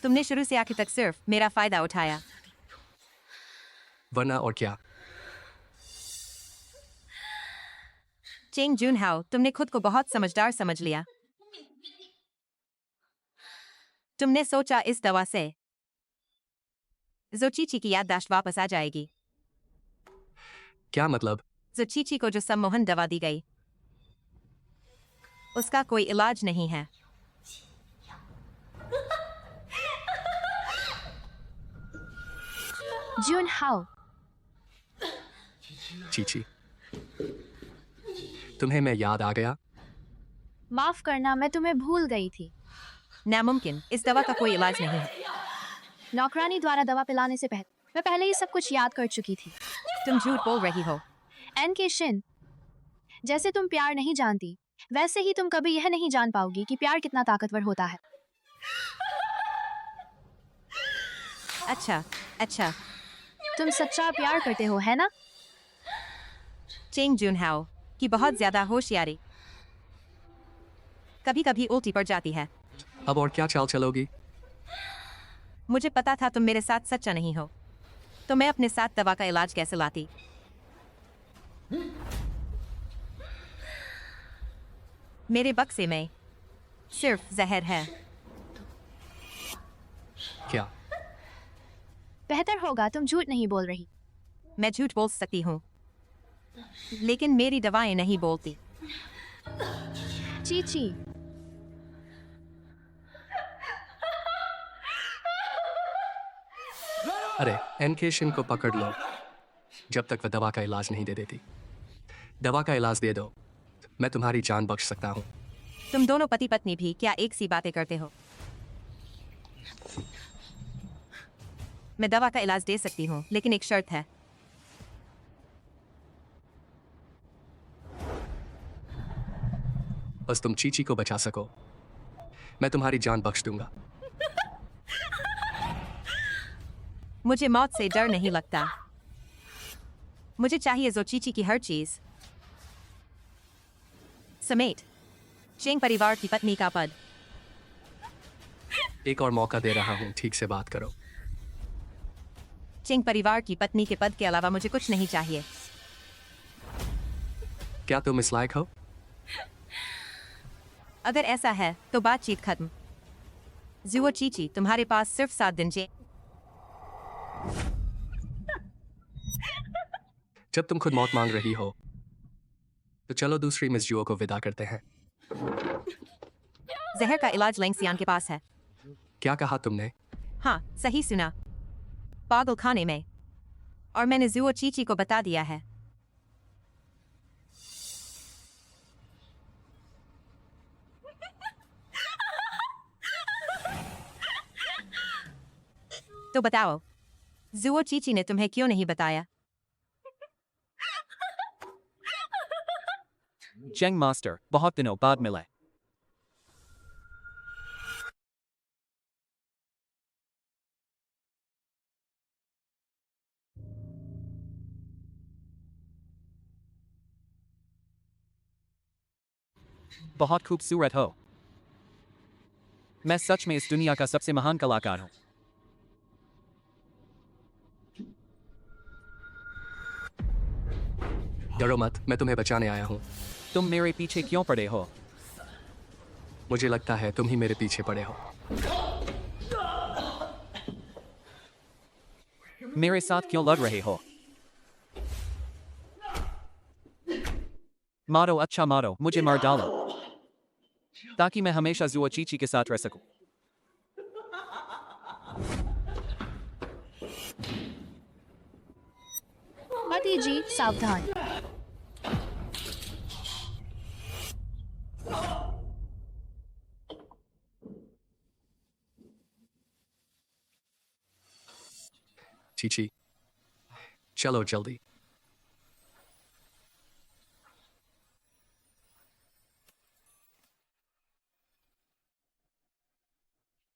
तुमने शुरू से आखिर तक सिर्फ मेरा फायदा उठाया। वरना और क्या? चेंग जुनहाओ, तुमने खुद को बहुत समझदार समझ लिया। तुमने सोचा इस दवा से जोचीची की याददाश्त वापस आ जाएगी। क्या मतलब? जोचीची को जो सम्मोहन दवा दी गई, उसका कोई इलाज नहीं है। जुनहाओ, चीची, तुम्हें मैं याद आ गया? माफ करना, मैं तुम्हें भूल गई थी। नामुमकिन, इस दवा का कोई इलाज नहीं है। नौकरानी द्वारा दवा पिलाने से पहले मैं पहले ही सब कुछ याद कर चुकी थी। तुम झूठ बोल रही हो। एनके शिन, जैसे तुम प्यार नहीं जानती, वैसे ही तुम कभी यह नहीं जान पाओगी कि प्यार कितना ताकतवर होता है। अच्छा, अच्छा। तुम सच्चा प्यार करते हो, है ना? चेंग जुनहाओ की बहुत ज्यादा होशियारी कभी कभी उल्टी पड़ जाती है। अब और क्या चाल चलोगी? मुझे पता था तुम मेरे साथ सच्चा नहीं हो, तो मैं अपने साथ दवा का इलाज कैसे लाती। मेरे बक्से में सिर्फ जहर है। क्या? बेहतर होगा तुम झूठ नहीं बोल रही। मैं झूठ बोल सकती हूँ, लेकिन मेरी दवाएं नहीं बोलती। चीची, अरे, एनके शिन को पकड़ लो जब तक वह दवा का इलाज नहीं दे देती। दवा का इलाज दे दो, मैं तुम्हारी जान बख्श सकता हूँ। तुम दोनों पति पत्नी भी क्या एक सी बातें करते हो? मैं दवा का इलाज दे सकती हूँ, लेकिन एक शर्त है। बस तुम चीची को बचा सको, मैं तुम्हारी जान बख्श दूंगा। मुझे मौत से डर नहीं लगता। मुझे चाहिए जोचीची की हर चीज, समेत चेंग परिवार की पत्नी का पद। एक और मौका दे रहा हूँ, ठीक से बात करो। चेंग परिवार की पत्नी के पद के अलावा मुझे कुछ नहीं चाहिए। क्या तुम इस लायक हो? अगर ऐसा है तो बातचीत खत्म। जुओ चीची, तुम्हारे पास सिर्फ 7 दिन चे। जब तुम खुद मौत मांग रही हो, तो चलो दूसरी मिस जुओ को विदा करते हैं। जहर का इलाज लेंगसियान के पास है। क्या कहा तुमने? हाँ, सही सुना। पागल खाने में। और मैंने जुओ चीची को बता दिया है। तो बताओ, जुओ चीची ने तुम्हें क्यों नहीं बताया? चेंग मास्टर, बहुत दिनों बाद मिले। बहुत खूबसूरत हो। मैं सच में इस दुनिया का सबसे महान कलाकार हूँ। डरो मत, मैं तुम्हें बचाने आया हूँ। तुम मेरे पीछे क्यों पड़े हो? मुझे लगता है तुम ही मेरे पीछे पड़े हो। मेरे साथ क्यों लड़ रहे हो? मारो, अच्छा मारो, मुझे मार डालो, ताकि मैं हमेशा जुओ चीची के साथ रह सकूं। पति जी, सावधान। चीची, चलो जल्दी।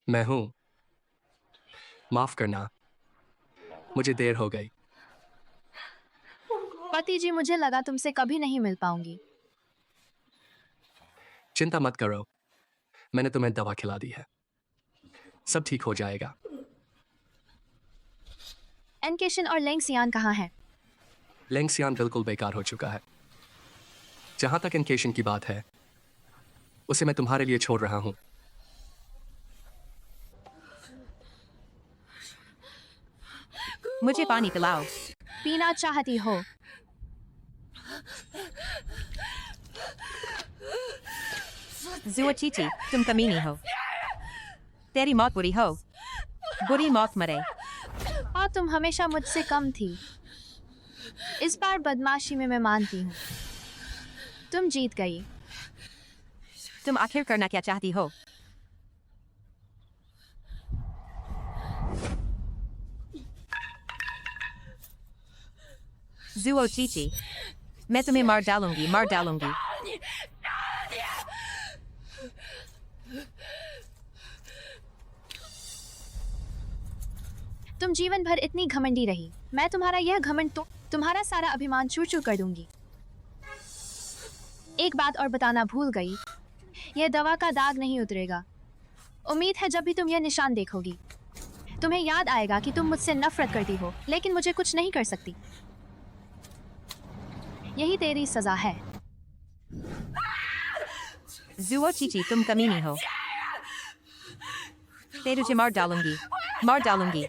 मैं हूं। माफ करना, मुझे देर हो गई। पति जी, मुझे लगा तुमसे कभी नहीं मिल पाऊंगी। चिंता मत करो, मैंने तुम्हें दवा खिला दी है, सब ठीक हो जाएगा। एनकेशन और लेंगसियान कहाँ है? लेंगसियान बिल्कुल बेकार हो चुका है। जहां तक एनकेशन की बात है, उसे मैं तुम्हारे लिए छोड़ रहा हूं। मुझे पानी पिलाओ। पीना चाहती हो? जुआ चीची, तुम कमीनी हो। तेरी मौत बुरी हो, बुरी मौत मरे। और तुम हमेशा मुझसे कम थी। इस बार बदमाशी में मैं मानती हूँ, तुम जीत गई। तुम आखिर करना क्या चाहती हो? जुओ चीची, मैं तुम्हें मार डालूंगी, मार डालूंगी। तुम जीवन भर इतनी घमंडी रही, मैं तुम्हारा यह घमंड तो तुम्हारा सारा अभिमान चूर चूर कर दूंगी। एक बात और बताना भूल गई, यह दवा का दाग नहीं उतरेगा। उम्मीद है जब भी तुम यह निशान देखोगी, तुम्हें याद आएगा कि तुम मुझसे नफरत करती हो, लेकिन मुझे कुछ नहीं कर सकती। यही तेरी सजा है। जुओ चीची, तुम कमीनी हो। तेरे तुझे मार डालूंगी, मार डालूंगी।